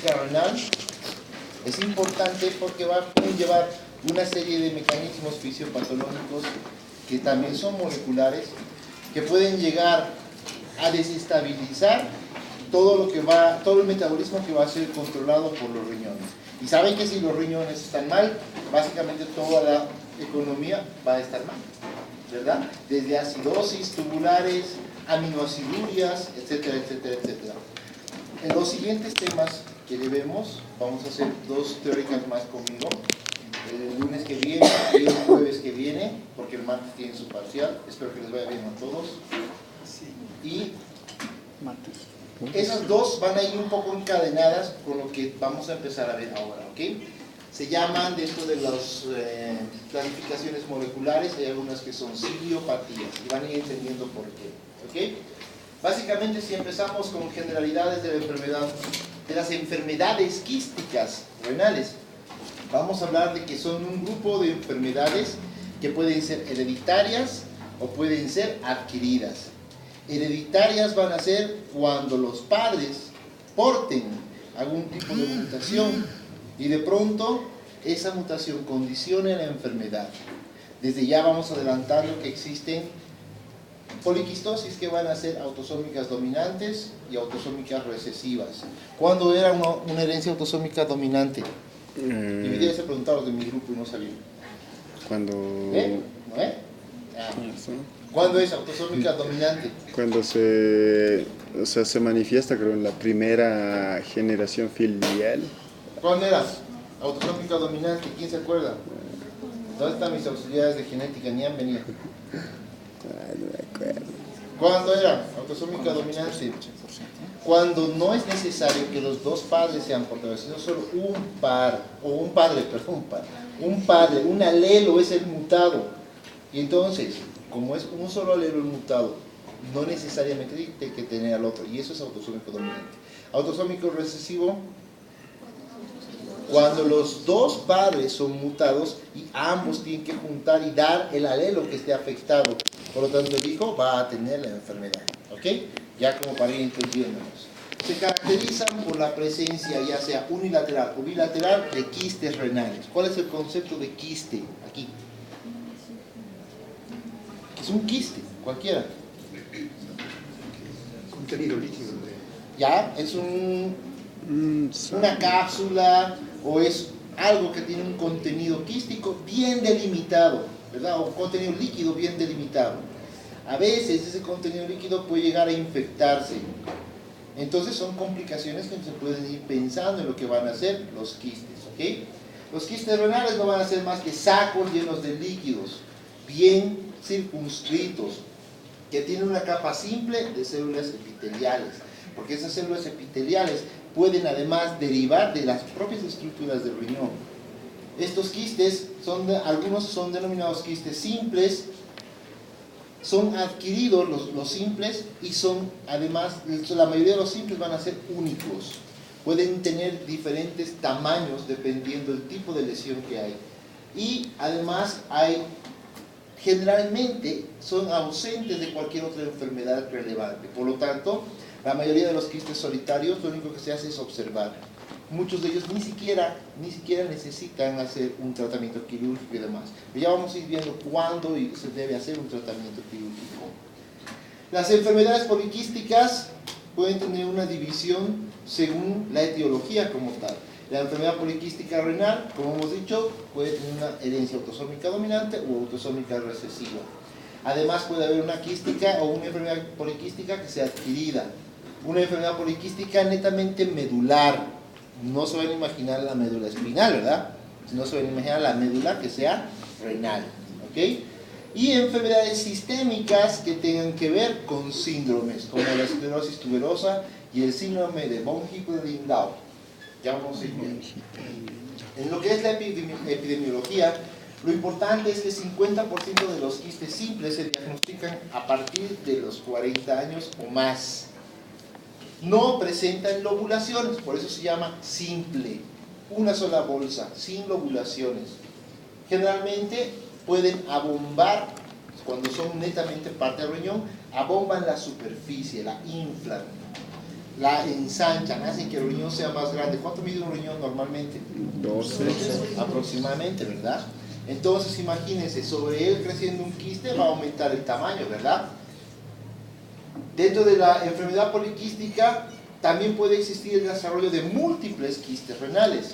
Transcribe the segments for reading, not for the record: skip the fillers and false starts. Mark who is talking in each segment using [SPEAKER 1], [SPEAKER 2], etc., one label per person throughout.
[SPEAKER 1] poliquística renal es importante porque va a conllevar una serie de mecanismos fisiopatológicos que también son moleculares, que pueden llegar a desestabilizar todo el metabolismo que va a ser controlado por los riñones. Y saben que si los riñones están mal, básicamente toda la economía va a estar mal, ¿verdad? Desde acidosis tubulares, aminoacidurias, etcétera, etcétera, etcétera. En los siguientes temas que debemos, vamos a hacer 2 teóricas más conmigo, el lunes que viene y el jueves que viene, porque el martes tiene su parcial. Espero que les vaya bien a todos. Y esas 2 van a ir un poco encadenadas con lo que vamos a empezar a ver ahora, ¿ok? Se llaman, dentro de las clasificaciones moleculares, hay algunas que son ciliopatías, y van a ir entendiendo por qué, ¿ok? Básicamente, si empezamos con generalidades de la enfermedad, de las enfermedades quísticas renales, vamos a hablar de que son un grupo de enfermedades que pueden ser hereditarias o pueden ser adquiridas. Hereditarias van a ser cuando los padres porten algún tipo de mutación y de pronto esa mutación condicione la enfermedad. Desde ya vamos adelantando que existen poliquistosis que van a ser autosómicas dominantes y autosómicas recesivas. ¿Cuándo era una herencia autosómica dominante? Debería haberse preguntado los de mi grupo y no salió.
[SPEAKER 2] Cuando...
[SPEAKER 1] ¿No es? ¿Cuándo es autosómica dominante?
[SPEAKER 2] Cuando se manifiesta, creo, en la primera generación filial.
[SPEAKER 1] ¿Cuándo era autosómica dominante? ¿Quién se acuerda? ¿Dónde están mis auxiliares de genética? Ni han venido.
[SPEAKER 2] No me acuerdo.
[SPEAKER 1] ¿Cuándo era autosómica dominante? Cuando no es necesario que los 2 padres sean portadores, sino solo un padre, un alelo es el mutado. Y entonces, como es un solo alelo el mutado, no necesariamente tiene que tener al otro, y eso es autosómico dominante. Autosómico recesivo, cuando los 2 padres son mutados y ambos tienen que juntar y dar el alelo que esté afectado. Por lo tanto, el hijo va a tener la enfermedad. ¿Ok? Ya como para ir entendiéndonos. Se caracterizan por la presencia, ya sea unilateral o bilateral, de quistes renales. ¿Cuál es el concepto de quiste aquí? Es un quiste, cualquiera.
[SPEAKER 3] Contenido líquido.
[SPEAKER 1] Ya, es una cápsula o es algo que tiene un contenido quístico bien delimitado, ¿verdad? O un contenido líquido bien delimitado. A veces ese contenido líquido puede llegar a infectarse. Entonces son complicaciones que se pueden ir pensando en lo que van a ser los quistes, ¿ok? Los quistes renales no van a ser más que sacos llenos de líquidos, bien circunscritos, que tienen una capa simple de células epiteliales, porque esas células epiteliales pueden además derivar de las propias estructuras del riñón. Estos quistes, algunos son denominados quistes simples, son adquiridos los simples y son además, la mayoría de los simples van a ser únicos. Pueden tener diferentes tamaños dependiendo del tipo de lesión que hay. Y además generalmente son ausentes de cualquier otra enfermedad relevante. Por lo tanto, la mayoría de los quistes solitarios lo único que se hace es observar. Muchos de ellos ni siquiera necesitan hacer un tratamiento quirúrgico y demás. Pero ya vamos a ir viendo cuándo se debe hacer un tratamiento quirúrgico. Las enfermedades poliquísticas pueden tener una división según la etiología como tal. La enfermedad poliquística renal, como hemos dicho, puede tener una herencia autosómica dominante o autosómica recesiva. Además puede haber una quística o una enfermedad poliquística que sea adquirida. Una enfermedad poliquística netamente medular. No se van a imaginar la médula espinal, ¿verdad? No se van a imaginar la médula que sea renal, ¿ok? Y enfermedades sistémicas que tengan que ver con síndromes, como la esclerosis tuberosa y el síndrome de von Hippel-Lindau. Ya vamos a ir viendo. En lo que es la epidemiología, lo importante es que 50% de los quistes simples se diagnostican a partir de los 40 años o más. No presentan lobulaciones, por eso se llama simple, una sola bolsa, sin lobulaciones. Generalmente pueden abombar, cuando son netamente parte del riñón, abomban la superficie, la inflan. la ensanchan, hacen que el riñón sea más grande. ¿Cuánto mide un riñón normalmente?
[SPEAKER 2] 12.
[SPEAKER 1] Aproximadamente, ¿verdad? Entonces imagínense, sobre él creciendo un quiste va a aumentar el tamaño, ¿verdad? Dentro de la enfermedad poliquística también puede existir el desarrollo de múltiples quistes renales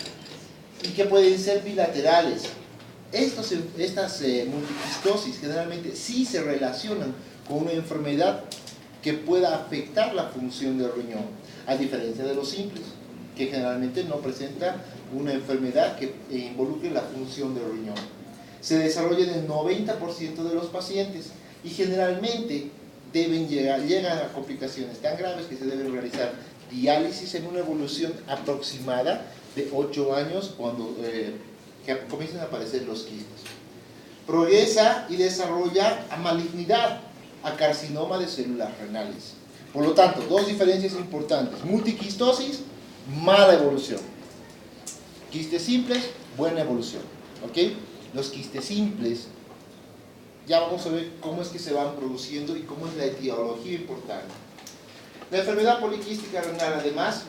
[SPEAKER 1] y que pueden ser bilaterales. Estas multiquistosis generalmente sí se relacionan con una enfermedad que pueda afectar la función del riñón, a diferencia de los simples, que generalmente no presenta una enfermedad que involucre la función del riñón. Se desarrolla en el 90% de los pacientes y generalmente llegan a complicaciones tan graves que se deben realizar diálisis en una evolución aproximada de 8 años cuando que comienzan a aparecer los quistes. Progresa y desarrolla a malignidad, a carcinoma de células renales. Por lo tanto, dos diferencias importantes: multiquistosis, mala evolución; quistes simples, buena evolución. ¿Ok? Los quistes simples, ya vamos a ver cómo es que se van produciendo y cómo es la etiología importante. La enfermedad poliquística renal, además,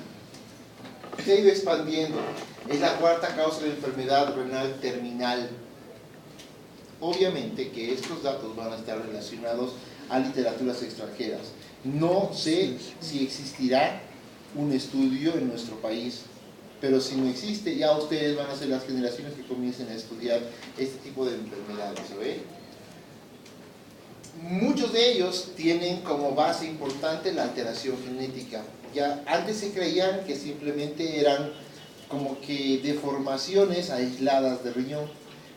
[SPEAKER 1] se ha ido expandiendo. Es la cuarta causa de enfermedad renal terminal. Obviamente que estos datos van a estar relacionados a literaturas extranjeras. No sé si existirá un estudio en nuestro país, pero si no existe, ya ustedes van a ser las generaciones que comiencen a estudiar este tipo de enfermedades, ¿ve? Muchos de ellos tienen como base importante la alteración genética. Ya antes se creían que simplemente eran como que deformaciones aisladas del riñón,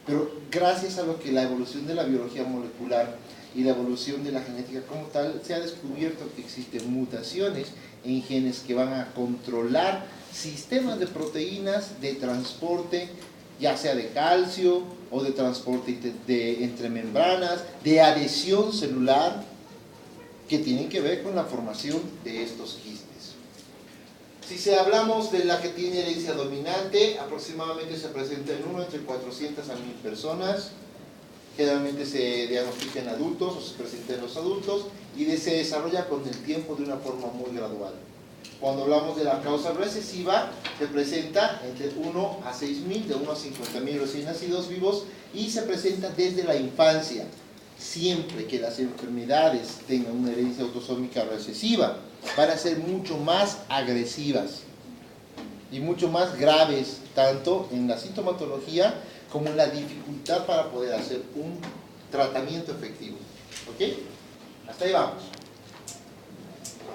[SPEAKER 1] pero gracias a lo que la evolución de la biología molecular y la evolución de la genética como tal, se ha descubierto que existen mutaciones en genes que van a controlar sistemas de proteínas de transporte, ya sea de calcio o de transporte entre membranas, de adhesión celular, que tienen que ver con la formación de estos quistes. Si hablamos de la que tiene herencia dominante, aproximadamente se presenta en uno entre 400 a 1000 personas. Generalmente se diagnostica en adultos o se presenta en los adultos y se desarrolla con el tiempo de una forma muy gradual. Cuando hablamos de la causa recesiva, se presenta entre 1 a 6.000, de 1 a 50.000 recién nacidos vivos, y se presenta desde la infancia. Siempre que las enfermedades tengan una herencia autosómica recesiva, van a ser mucho más agresivas y mucho más graves, tanto en la sintomatología como en la dificultad para poder hacer un tratamiento efectivo. ¿Ok? Hasta ahí vamos.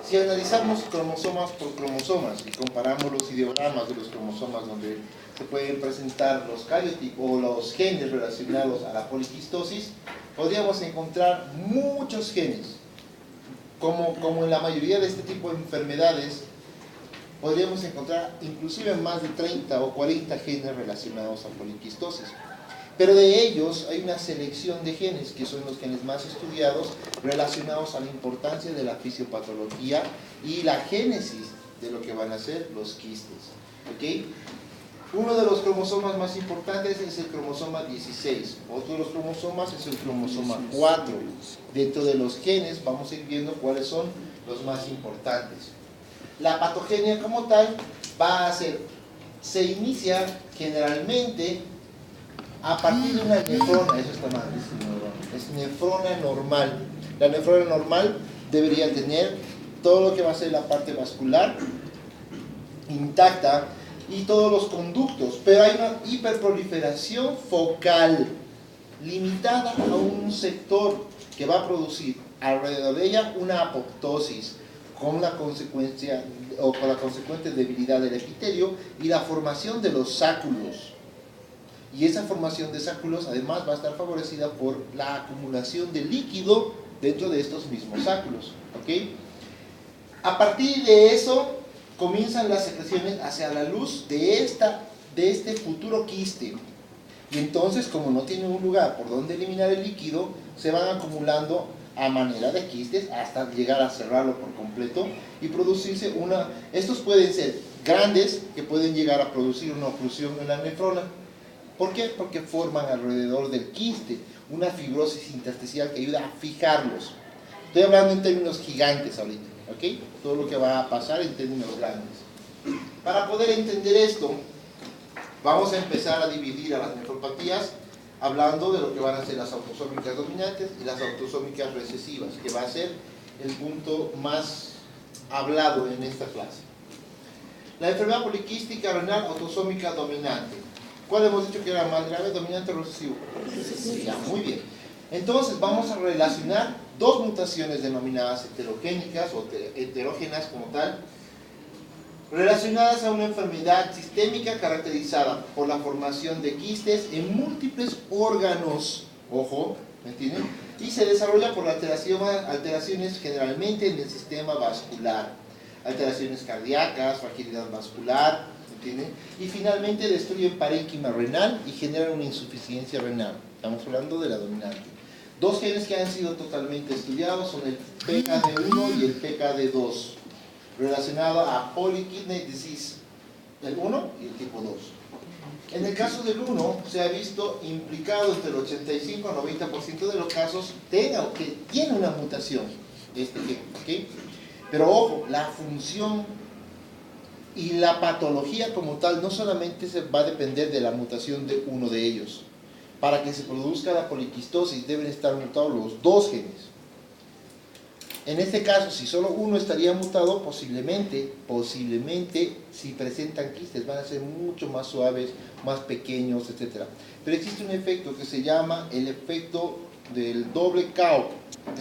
[SPEAKER 1] Si analizamos cromosomas por cromosomas y comparamos los ideogramas de los cromosomas donde se pueden presentar los cariotipos o los genes relacionados a la poliquistosis, podríamos encontrar muchos genes. Como en la mayoría de este tipo de enfermedades, podríamos encontrar inclusive más de 30 o 40 genes relacionados a poliquistosis. Pero de ellos hay una selección de genes, que son los genes más estudiados, relacionados a la importancia de la fisiopatología y la génesis de lo que van a ser los quistes. ¿Okay? Uno de los cromosomas más importantes es el cromosoma 16. Otro de los cromosomas es el cromosoma 4. Dentro de los genes vamos a ir viendo cuáles son los más importantes. La patogenia como tal se inicia generalmente a partir de una nefrona. Eso está mal, es nefrona normal. La nefrona normal debería tener todo lo que va a ser la parte vascular intacta y todos los conductos, pero hay una hiperproliferación focal limitada a un sector que va a producir alrededor de ella una apoptosis con la consecuencia o con la consecuente debilidad del epitelio y la formación de los sáculos. Y esa formación de sáculos además va a estar favorecida por la acumulación de líquido dentro de estos mismos sáculos. ¿Okay? A partir de eso comienzan las secreciones hacia la luz de este futuro quiste. Y entonces, como no tiene un lugar por donde eliminar el líquido, se van acumulando a manera de quistes hasta llegar a cerrarlo por completo y producirse estos pueden ser grandes, que pueden llegar a producir una oclusión en la nefrona. ¿Por qué? Porque forman alrededor del quiste una fibrosis intersticial que ayuda a fijarlos. Estoy hablando en términos gigantes ahorita, ¿ok? Todo lo que va a pasar en términos grandes. Para poder entender esto, vamos a empezar a dividir a las nefropatías hablando de lo que van a ser las autosómicas dominantes y las autosómicas recesivas, que va a ser el punto más hablado en esta clase. La enfermedad poliquística renal autosómica dominante. ¿Cuál hemos dicho que era más grave, dominante o recesivo? Sí, ya, muy bien. Entonces vamos a relacionar dos mutaciones denominadas heterogénicas o heterógenas como tal, relacionadas a una enfermedad sistémica caracterizada por la formación de quistes en múltiples órganos, ojo, ¿me entienden? Y se desarrolla por alteraciones generalmente en el sistema vascular, alteraciones cardíacas, fragilidad vascular, ¿me entienden? Y finalmente destruyen parénquima renal y generan una insuficiencia renal. Estamos hablando de la dominante. Dos genes que han sido totalmente estudiados son el PKD1 y el PKD2, relacionado a Polykidney Disease, el 1 y el tipo 2. En el caso del 1, se ha visto implicado entre el 85 a 90% de los casos que tiene una mutación, este gen, ¿ok? Pero ojo, la función y la patología como tal no solamente se va a depender de la mutación de uno de ellos. Para que se produzca la poliquistosis deben estar mutados los dos genes. En este caso, si solo uno estaría mutado, posiblemente, si presentan quistes, van a ser mucho más suaves, más pequeños, etc. Pero existe un efecto que se llama el efecto del doble KO,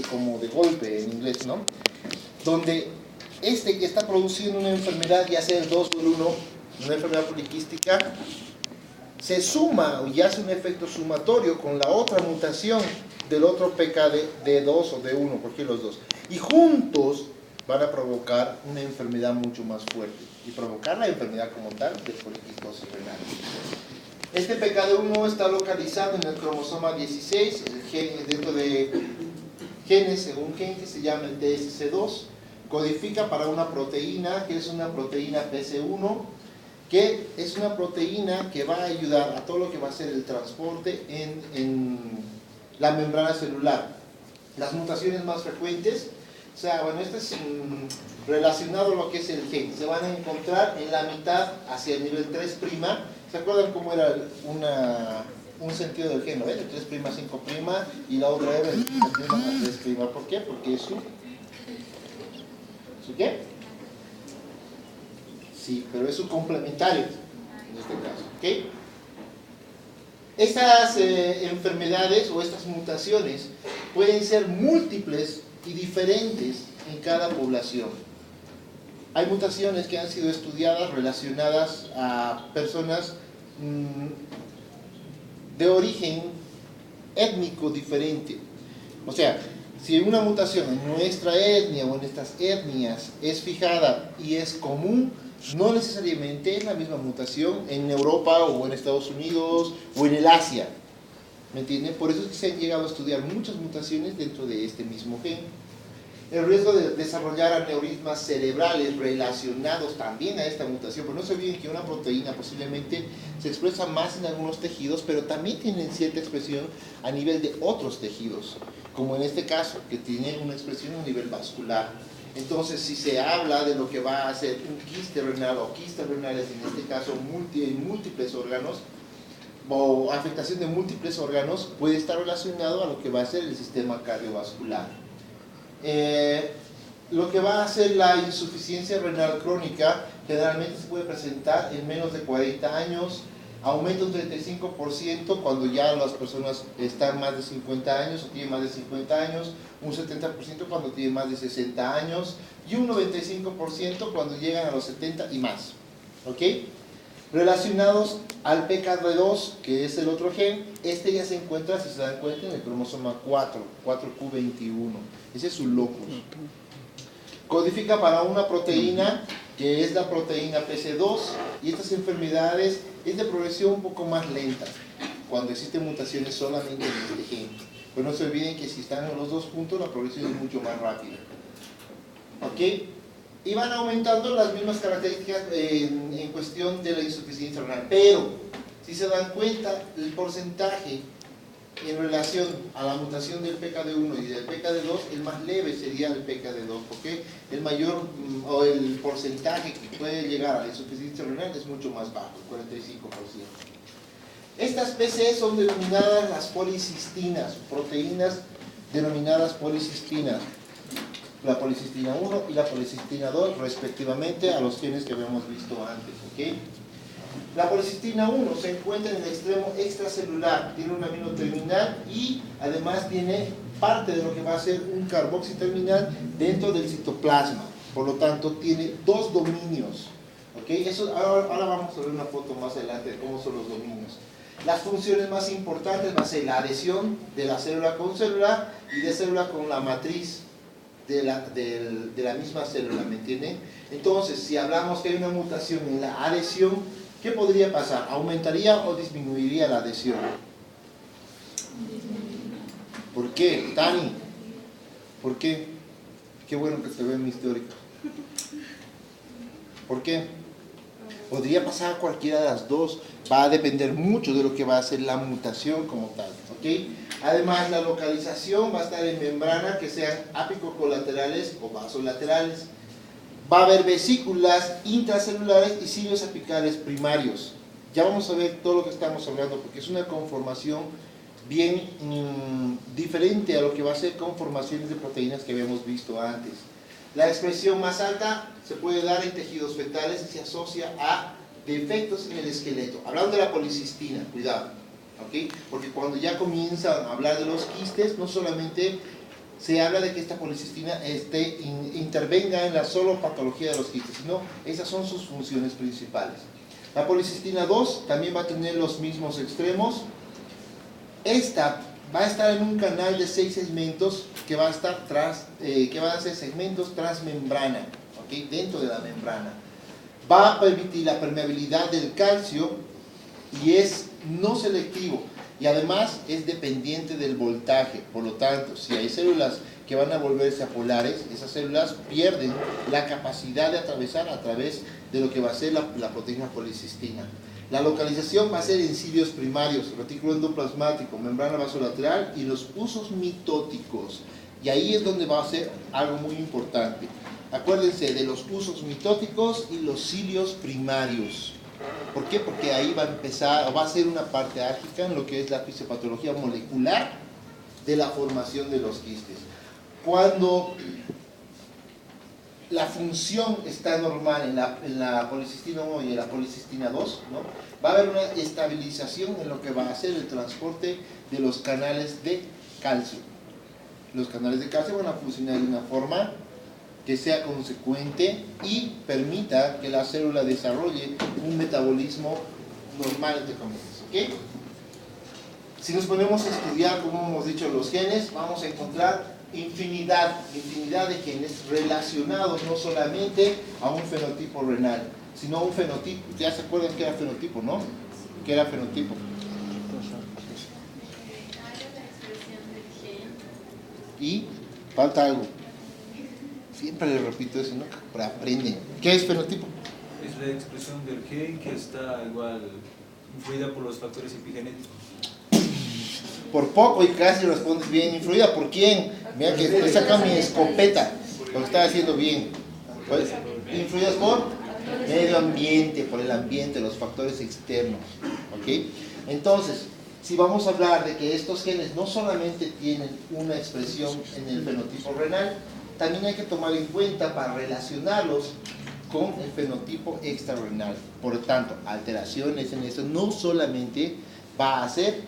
[SPEAKER 1] como de golpe en inglés, ¿no? Donde este que está produciendo una enfermedad, ya sea el 2 o el 1, una enfermedad poliquística, se suma y hace un efecto sumatorio con la otra mutación del otro PKD2 o D1, cualquiera de los dos. Y juntos van a provocar una enfermedad mucho más fuerte y provocar la enfermedad como tal de poliquistosis renal. Este PKD1 está localizado en el cromosoma 16, el gen, dentro de genes, un gen que se llama el DSC2, codifica para una proteína que es una proteína PC1, que es una proteína que va a ayudar a todo lo que va a ser el transporte en la membrana celular. Las mutaciones más frecuentes, o sea, bueno, esto es relacionado a lo que es el gen, se van a encontrar en la mitad hacia el nivel 3'. ¿Se acuerdan cómo era un sentido del gen? ¿No? El 3', 5' y la otra era el 5' a 3'. ¿Por qué? Porque es ¿su qué? Sí, pero es un complementario en este caso, ¿ok? Estas enfermedades o estas mutaciones pueden ser múltiples y diferentes en cada población. Hay mutaciones que han sido estudiadas relacionadas a personas de origen étnico diferente. O sea, si una mutación en nuestra etnia o en estas etnias es fijada y es común, no necesariamente es la misma mutación en Europa o en Estados Unidos o en el Asia. ¿Me entienden? Por eso es que se han llegado a estudiar muchas mutaciones dentro de este mismo gen. El riesgo de desarrollar aneurismas cerebrales relacionados también a esta mutación, pero no se olviden que una proteína posiblemente se expresa más en algunos tejidos, pero también tienen cierta expresión a nivel de otros tejidos, como en este caso, que tienen una expresión a nivel vascular. Entonces, si se habla de lo que va a ser un quiste renal o quistes renales, en este caso en múltiples órganos, o afectación de múltiples órganos, puede estar relacionado a lo que va a ser el sistema cardiovascular. Lo que va a ser la insuficiencia renal crónica generalmente se puede presentar en menos de 40 años, aumenta un 35% cuando ya las personas están más de 50 años o tienen más de 50 años, un 70% cuando tienen más de 60 años y un 95% cuando llegan a los 70 y más. ¿Ok? Relacionados al PKD2, que es el otro gen, este ya se encuentra, si se dan cuenta, en el cromosoma 4Q21. Ese es su locus. Codifica para una proteína que es la proteína PC2, y estas enfermedades es de progresión un poco más lenta cuando existen mutaciones solamente en este gen. Pero no se olviden que si están los dos juntos, la progresión es mucho más rápida. ¿Ok? Y van aumentando las mismas características en cuestión de la insuficiencia renal. Pero, si se dan cuenta, el porcentaje en relación a la mutación del PKD1 y del PKD2, el más leve sería el PKD2, porque el mayor o el porcentaje que puede llegar a la insuficiencia renal es mucho más bajo, el 45%. Estas PCE son denominadas las policistinas, proteínas denominadas policistinas, la policistina 1 y la policistina 2 respectivamente a los genes que habíamos visto antes, ¿ok? La policistina 1 se encuentra en el extremo extracelular, tiene un amino terminal y además tiene parte de lo que va a ser un carboxiterminal dentro del citoplasma, por lo tanto tiene dos dominios, ¿ok? Eso, ahora vamos a ver una foto más adelante de cómo son los dominios. Las funciones más importantes va a ser la adhesión de la célula con célula y de célula con la matriz de la misma célula, ¿me entienden? Entonces, si hablamos que hay una mutación en la adhesión, ¿qué podría pasar? ¿Aumentaría o disminuiría la adhesión? ¿Por qué, Tani? ¿Por qué? Qué bueno que te ve mi histórico. ¿Por qué? Podría pasar cualquiera de las dos. Va a depender mucho de lo que va a ser la mutación como tal, ¿ok? Además, la localización va a estar en membrana que sean apicocolaterales o vasolaterales. Va a haber vesículas intracelulares y cilios apicales primarios. Ya vamos a ver todo lo que estamos hablando porque es una conformación bien diferente a lo que va a ser conformaciones de proteínas que habíamos visto antes. La expresión más alta se puede dar en tejidos fetales y se asocia a defectos en el esqueleto. Hablando de la policistina, cuidado, ¿ok? Porque cuando ya comienzan a hablar de los quistes, no solamente se habla de que esta policistina intervenga en la solo patología de los quistes, sino esas son sus funciones principales. La policistina 2 también va a tener los mismos extremos. Esta va a estar en un canal de 6 segmentos que va a estar que van a ser segmentos transmembrana, ¿ok? Dentro de la membrana. Va a permitir la permeabilidad del calcio y es no selectivo y además es dependiente del voltaje. Por lo tanto, si hay células que van a volverse apolares, esas células pierden la capacidad de atravesar a través de lo que va a ser la proteína policistina. La localización va a ser en cilios primarios, retículo endoplasmático, membrana vasolateral y los usos mitóticos. Y ahí es donde va a ser algo muy importante. Acuérdense de los usos mitóticos y los cilios primarios. ¿Por qué? Porque ahí va a empezar, va a ser una parte álgica en lo que es la fisiopatología molecular de la formación de los quistes. Cuando la función está normal en la policistina 1 y en la policistina 2, ¿no? Va a haber una estabilización en lo que va a ser el transporte de los canales de calcio. Los canales de calcio van a funcionar de una forma que sea consecuente y permita que la célula desarrolle un metabolismo normal, entre comillas, ¿ok? Si nos ponemos a estudiar, como hemos dicho, los genes, vamos a encontrar infinidad de genes relacionados no solamente a un fenotipo renal, sino a un fenotipo. Ya se acuerdan que era fenotipo, ¿no? ¿Qué era fenotipo? Y falta algo. Siempre le repito eso, ¿no? Pero aprenden. ¿Qué es fenotipo?
[SPEAKER 3] Es la expresión del gen que está igual influida por los factores epigenéticos.
[SPEAKER 1] Por poco y casi respondes bien. ¿Influida por quién? Mira que estoy sacando mi escopeta. Lo está haciendo bien. Pues, influidas por medio ambiente, por el ambiente, los factores externos. ¿Ok? Entonces, si vamos a hablar de que estos genes no solamente tienen una expresión en el fenotipo renal, también hay que tomar en cuenta para relacionarlos con el fenotipo extrarrenal. Por lo tanto, alteraciones en eso no solamente va a hacer,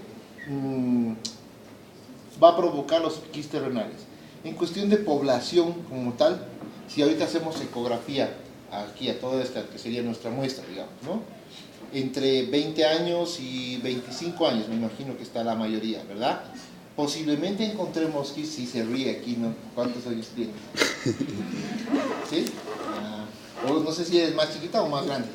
[SPEAKER 1] va a provocar los quistes renales. En cuestión de población como tal, si ahorita hacemos ecografía aquí a toda esta que sería nuestra muestra, digamos, ¿no? Entre 20 años y 25 años, me imagino que está la mayoría, ¿verdad? Posiblemente encontremos quistes, si se ríe aquí, ¿no? ¿Cuántos años tiene? ¿Sí? O no sé si eres más chiquita o más grande.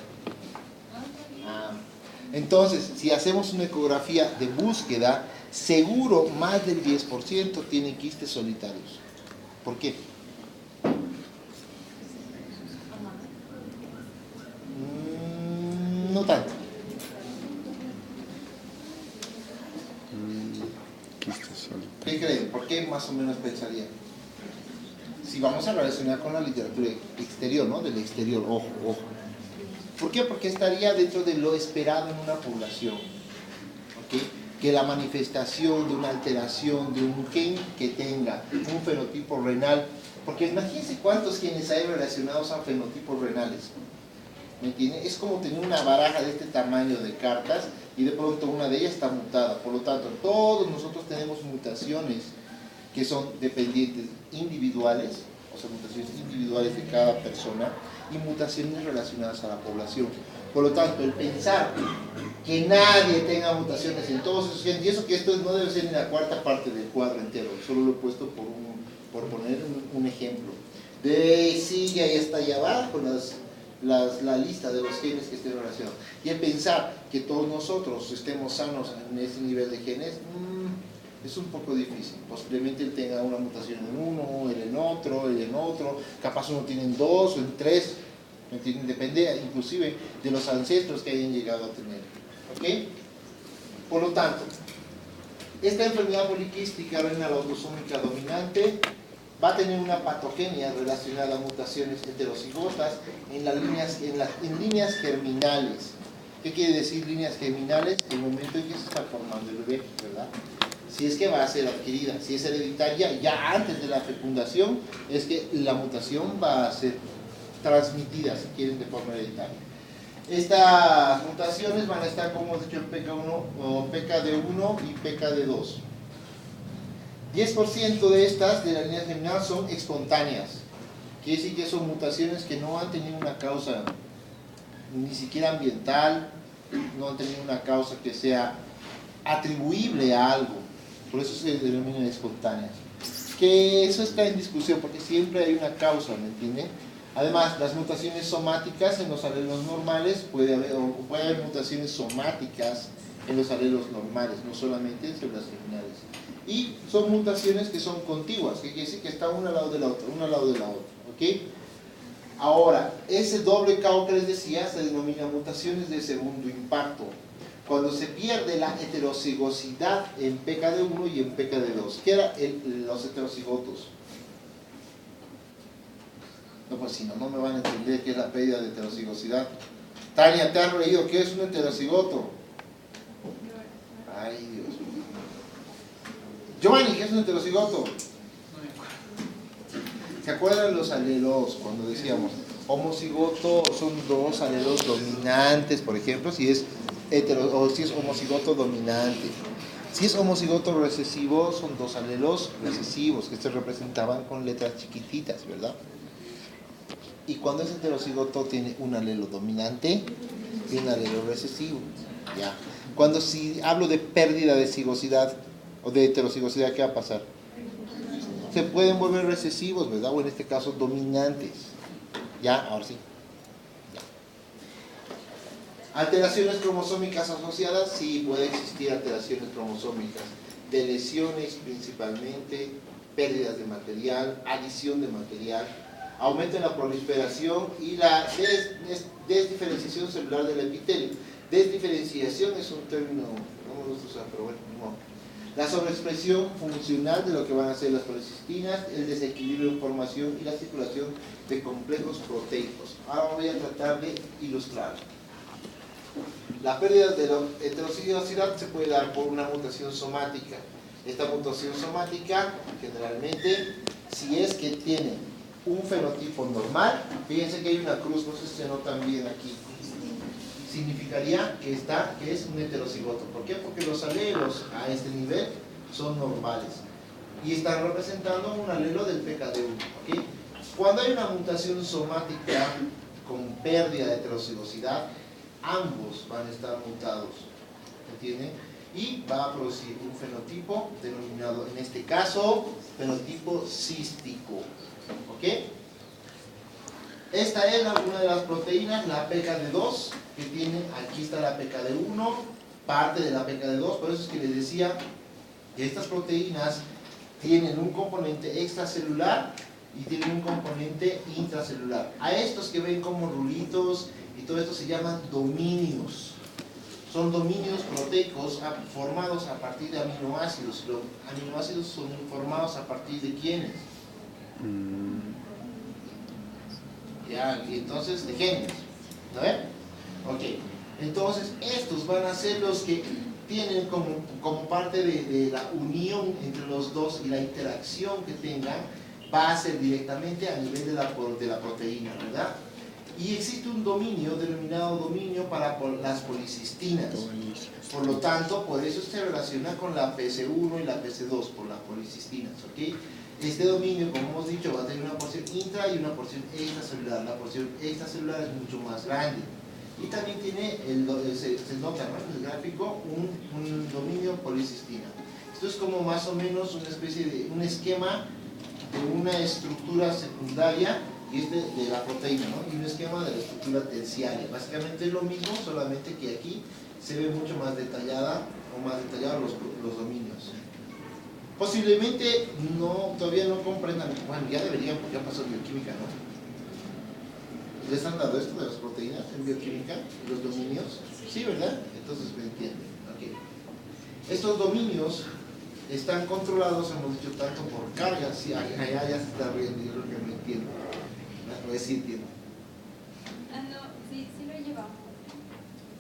[SPEAKER 1] Entonces, si hacemos una ecografía de búsqueda, seguro más del 10% tienen quistes solitarios. ¿Por qué? No tanto. ¿qué más o menos pensaría? Si vamos a relacionar con la literatura exterior, ¿no? Del exterior, ojo, ojo. ¿Por qué? Porque estaría dentro de lo esperado en una población, ¿ok? Que la manifestación de una alteración de un gen que tenga un fenotipo renal, porque imagínense cuántos genes hay relacionados a fenotipos renales, ¿me entienden? Es como tener una baraja de este tamaño de cartas y de pronto una de ellas está mutada. Por lo tanto, todos nosotros tenemos mutaciones que son dependientes individuales, o sea, mutaciones individuales de cada persona y mutaciones relacionadas a la población. Por lo tanto, el pensar que nadie tenga mutaciones en todos esos genes, y eso que esto no debe ser ni la cuarta parte del cuadro entero, solo lo he puesto por poner un ejemplo. De sigue ahí hasta allá abajo la lista de los genes que estén relacionados. Y el pensar que todos nosotros estemos sanos en ese nivel de genes, es un poco difícil. Posiblemente él tenga una mutación en uno, él en otro, capaz uno tiene en dos o en tres, ¿me entienden? Depende inclusive de los ancestros que hayan llegado a tener. ¿Ok? Por lo tanto, esta enfermedad poliquística renal autosómica dominante va a tener una patogenia relacionada a mutaciones heterocigotas en líneas germinales. ¿Qué quiere decir líneas germinales? El momento en que se está formando el bebé, ¿verdad? Si es que va a ser adquirida, si es hereditaria, ya antes de la fecundación, es que la mutación va a ser transmitida, si quieren, de forma hereditaria. Estas mutaciones van a estar, como hemos dicho, en PK1 o PKD1 y PKD2. 10% de estas, de las líneas germinales, son espontáneas. Quiere decir que son mutaciones que no han tenido una causa ni siquiera ambiental, no han tenido una causa que sea atribuible a algo. Por eso se denominan espontáneas. Que eso está en discusión, porque siempre hay una causa, ¿me entienden? Además, las mutaciones somáticas en los alelos normales, puede haber mutaciones somáticas en los alelos normales, no solamente en células germinales. Y son mutaciones que son contiguas, que quiere decir que están una al lado de la otra, ¿ok? Ahora, ese doble KO que les decía se denomina mutaciones de segundo impacto. Cuando se pierde la heterocigosidad en PKD1 y en PKD2. ¿Qué eran los heterocigotos? No, pues si no, no me van a entender qué es la pérdida de heterocigosidad. Tania, ¿te has reído? ¿Qué es un heterocigoto? Ay, Dios mío. Giovanni, ¿qué es un heterocigoto? ¿Se acuerdan los alelos cuando decíamos homocigoto son dos alelos dominantes, por ejemplo, si es homocigoto dominante? Si es homocigoto recesivo, son dos alelos recesivos que se representaban con letras chiquititas, ¿verdad? Y cuando es heterocigoto tiene un alelo dominante y un alelo recesivo, ¿ya? Cuando si hablo de pérdida de cigosidad o de heterocigosidad, ¿qué va a pasar? Se pueden volver recesivos, ¿verdad? O en este caso dominantes. ¿Ya? Ahora sí. Ya. Alteraciones cromosómicas asociadas, sí, puede existir alteraciones cromosómicas. De lesiones principalmente, pérdidas de material, adición de material, aumento en la proliferación y la desdiferenciación celular del epitelio. Desdiferenciación es un término, no me gusta usar, pero bueno, no. La sobreexpresión funcional de lo que van a ser las policistinas, el desequilibrio en formación y la circulación de complejos proteicos. Ahora voy a tratar de ilustrar. La pérdida de la heterocigosidad se puede dar por una mutación somática. Esta mutación somática, generalmente, si es que tiene un fenotipo normal, fíjense que hay una cruz, no sé si se notan bien aquí, significaría que es un heterocigoto. ¿Por qué? Porque los alelos a este nivel son normales y están representando un alelo del PKD1, ¿ok? Cuando hay una mutación somática con pérdida de heterocigosidad, ambos van a estar mutados, ¿entienden? Y va a producir un fenotipo denominado, en este caso, fenotipo cístico, ¿ok? Esta es una de las proteínas, la PKD2, que tiene, aquí está la PKD1, parte de la PKD2, por eso es que les decía que estas proteínas tienen un componente extracelular y tienen un componente intracelular. A estos que ven como rulitos y todo esto se llaman dominios. Son dominios proteicos. proteicos formados a partir de aminoácidos. Los aminoácidos son formados a partir de ¿quiénes? Ya, y entonces de genes, ¿no ven? Ok, entonces estos van a ser los que tienen como parte de la unión entre los dos y la interacción que tengan va a ser directamente a nivel de la proteína, ¿verdad? Y existe un dominio denominado dominio para las policistinas. Por lo tanto, por eso se relaciona con la PC1 y la PC2, por las policistinas, ¿ok? Este dominio, como hemos dicho, va a tener una porción intra y una porción extracelular. La porción extracelular es mucho más grande. Y también tiene, se nota, ¿no?, en el gráfico, un dominio policistina. Esto es como más o menos una especie de un esquema de una estructura secundaria y de la proteína, ¿no?, y un esquema de la estructura terciaria. Básicamente es lo mismo, solamente que aquí se ve mucho más detallada o más detallados los dominios. Posiblemente todavía no comprendan, bueno, ya deberían, porque ya pasó bioquímica, ¿no? ¿Les han dado esto de las proteínas en bioquímica? ¿Los dominios? Sí, ¿verdad? Entonces me entienden. Okay. Estos dominios están controlados, hemos dicho, tanto por cargas. Sí, allá ya se está riendo, yo creo que me entiendo. A ver si entiendo.
[SPEAKER 4] No, sí lo llevamos.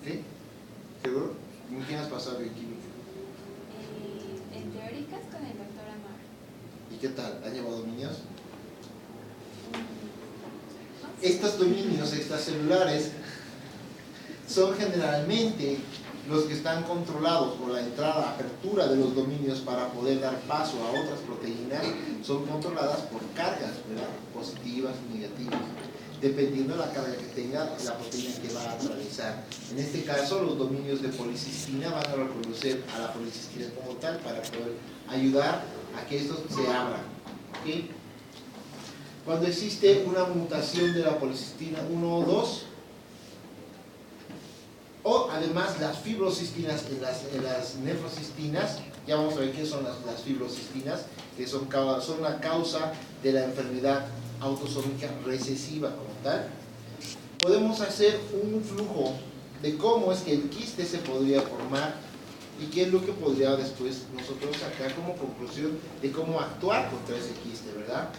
[SPEAKER 1] ¿Sí? ¿Seguro? ¿Con quién has pasado bioquímica?
[SPEAKER 4] En teóricas con el doctor Amar.
[SPEAKER 1] ¿Y qué tal? ¿Han llevado dominios? Estos dominios extracelulares son generalmente los que están controlados por la entrada, apertura de los dominios para poder dar paso a otras proteínas, son controladas por cargas, ¿verdad?, positivas y negativas, dependiendo de la carga que tenga la proteína que va a atravesar. En este caso, los dominios de policistina van a reconocer a la policistina como tal para poder ayudar a que estos se abran. ¿Okay? Cuando existe una mutación de la policistina 1 o 2, o además las fibrocistinas en las nefrocistinas, ya vamos a ver qué son las fibrocistinas, que son la causa de la enfermedad autosómica recesiva como tal. Podemos hacer un flujo de cómo es que el quiste se podría formar y qué es lo que podría después nosotros sacar como conclusión de cómo actuar contra ese quiste, ¿verdad?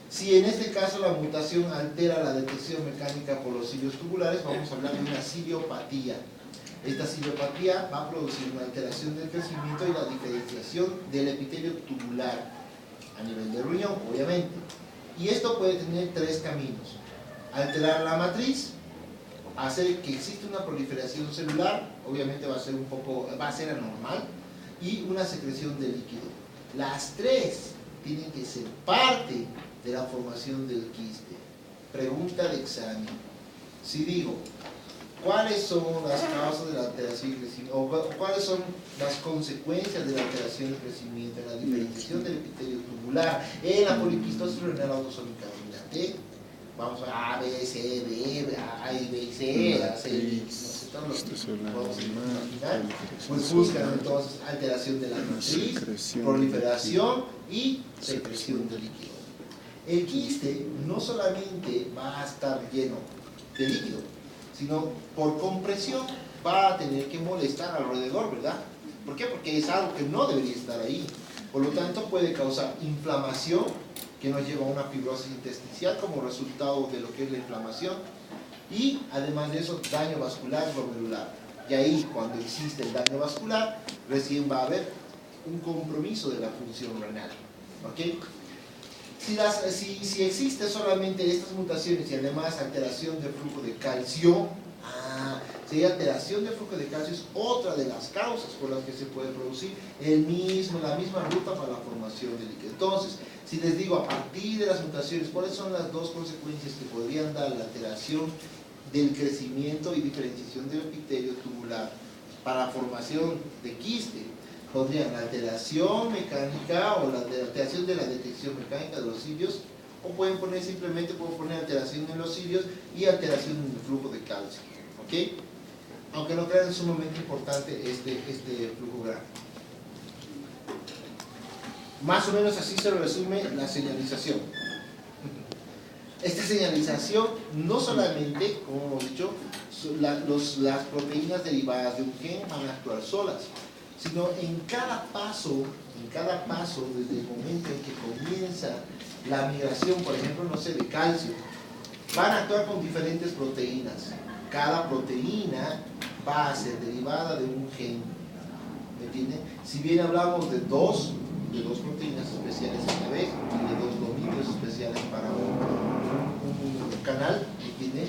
[SPEAKER 1] Si en este caso la mutación altera la detección mecánica por los cilios tubulares, vamos a hablar de una ciliopatía. Esta ciliopatía va a producir una alteración del crecimiento y la diferenciación del epitelio tubular a nivel de riñón, obviamente. Y esto puede tener tres caminos: alterar la matriz, hacer que exista una proliferación celular, obviamente va a ser anormal, y una secreción de líquido. Las tres tienen que ser parte de la formación del quiste. Pregunta de examen. Si digo, ¿cuáles son las causas de la alteración y crecimiento? O ¿cuáles son las consecuencias de la alteración y crecimiento en la diferenciación del epitelio tubular en la poliquistosis renal autosómica dominante? Vamos a B, C, D, A, B, C, A, C, D, no sé, todos los que podemos imaginar. Pues buscan entonces alteración de la matriz, proliferación y secreción de líquido. El quiste no solamente va a estar lleno de líquido, sino por compresión va a tener que molestar alrededor, ¿verdad? ¿Por qué? Porque es algo que no debería estar ahí. Por lo tanto, puede causar inflamación, que nos lleva a una fibrosis intersticial como resultado de lo que es la inflamación, y además de eso, daño vascular glomerular. Y ahí, cuando existe el daño vascular, recién va a haber un compromiso de la función renal. ¿Ok? Si existe solamente estas mutaciones y además alteración del flujo de calcio, si alteración del flujo de calcio es otra de las causas por las que se puede producir la misma ruta para la formación de líquido. Entonces, si les digo a partir de las mutaciones, ¿cuáles son las dos consecuencias que podrían dar la alteración del crecimiento y diferenciación del epitelio tubular para la formación de quiste? Pondrían la alteración mecánica o la alteración de la detección mecánica de los cilios, o pueden poner alteración en los cilios y alteración en el flujo de calcio. ¿Ok? Aunque no crean, es sumamente importante este flujo gráfico. Más o menos así se resume la señalización. Esta señalización no solamente, como hemos dicho, las proteínas derivadas de un gen van a actuar solas, sino en cada paso, desde el momento en que comienza la migración, por ejemplo, no sé, de calcio, van a actuar con diferentes proteínas. Cada proteína va a ser derivada de un gen, ¿me entienden? Si bien hablamos de dos proteínas especiales a la vez y de dos dominios especiales para un canal, ¿me entienden?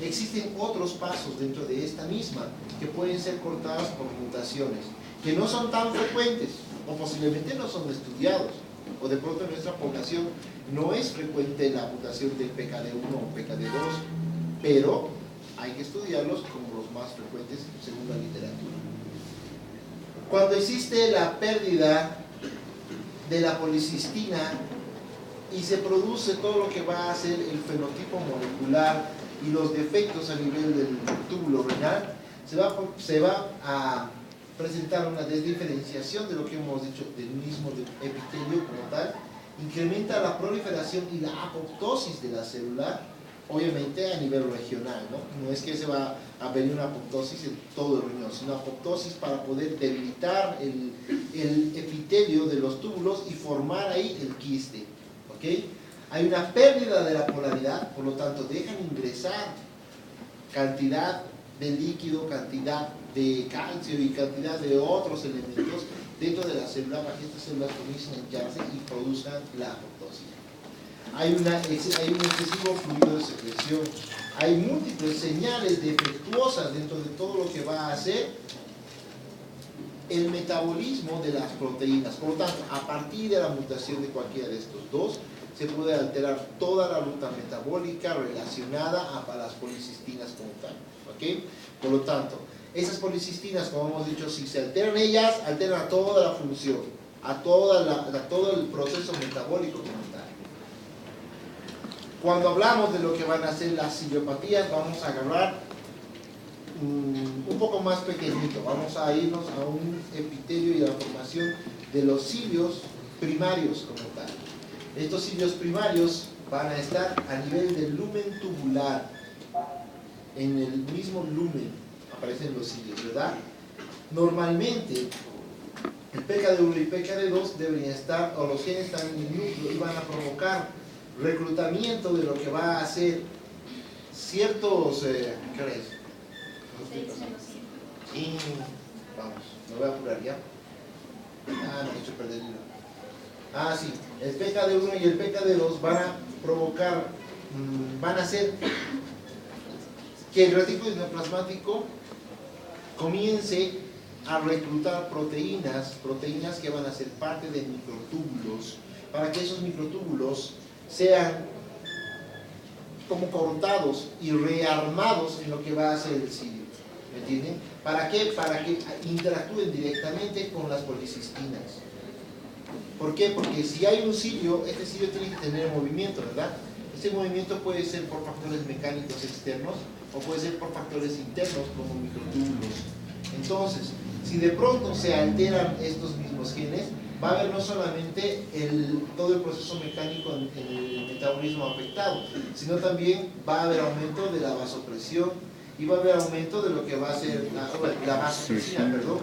[SPEAKER 1] Existen otros pasos dentro de esta misma que pueden ser cortadas por mutaciones que no son tan frecuentes o posiblemente no son estudiados, o de pronto en nuestra población no es frecuente la mutación del PKD1 o PKD2, pero hay que estudiarlos como los más frecuentes según la literatura. Cuando existe la pérdida de la policistina y se produce todo lo que va a ser el fenotipo molecular y los defectos a nivel del túbulo renal, se va a presentar una desdiferenciación de lo que hemos dicho del mismo epitelio como tal, incrementa la proliferación y la apoptosis de la célula, obviamente a nivel regional, ¿no? No es que se va a venir una apoptosis en todo el riñón, sino apoptosis para poder debilitar el epitelio de los túbulos y formar ahí el quiste, ¿ok? Hay una pérdida de la polaridad, por lo tanto dejan ingresar cantidad de líquido, cantidad de calcio y cantidad de otros elementos dentro de la célula para que estas células comiencen a hincharse y produzcan la apoptosis. Hay un excesivo fluido de secreción, hay múltiples señales defectuosas dentro de todo lo que va a hacer el metabolismo de las proteínas. Por lo tanto, a partir de la mutación de cualquiera de estos dos, se puede alterar toda la ruta metabólica relacionada a las policistinas como tal, ¿ok? Por lo tanto, esas policistinas, como hemos dicho, si se alteran ellas, alteran a toda la función, a todo el proceso metabólico como tal. Cuando hablamos de lo que van a ser las ciliopatías, vamos a agarrar un poco más pequeñito, vamos a irnos a un epitelio y a la formación de los cilios primarios como tal. Estos cilios primarios van a estar a nivel del lumen tubular, en el mismo lumen aparecen los cilios, ¿verdad? Normalmente el PKD1 y PKD2 deberían estar, o los genes están en el núcleo y van a provocar reclutamiento de lo que va a hacer ciertos, ¿qué hora es? Y vamos, me voy a apurar ya. Me he hecho perder el hilo. Sí, el PKD1 y el PKD2 van a provocar, van a hacer que el retículo endoplasmático comience a reclutar proteínas que van a ser parte de microtúbulos, para que esos microtúbulos sean como cortados y rearmados en lo que va a ser el cilio, ¿me entienden? ¿Para qué? Para que interactúen directamente con las policistinas. ¿Por qué? Porque si hay un cilio, este cilio tiene que tener movimiento, ¿verdad? Este movimiento puede ser por factores mecánicos externos o puede ser por factores internos como microtúbulos. Entonces, si de pronto se alteran estos mismos genes, va a haber no solamente todo el proceso mecánico en el metabolismo afectado, sino también va a haber aumento de la vasopresión y va a haber aumento de lo que va a ser la vasopresina, perdón,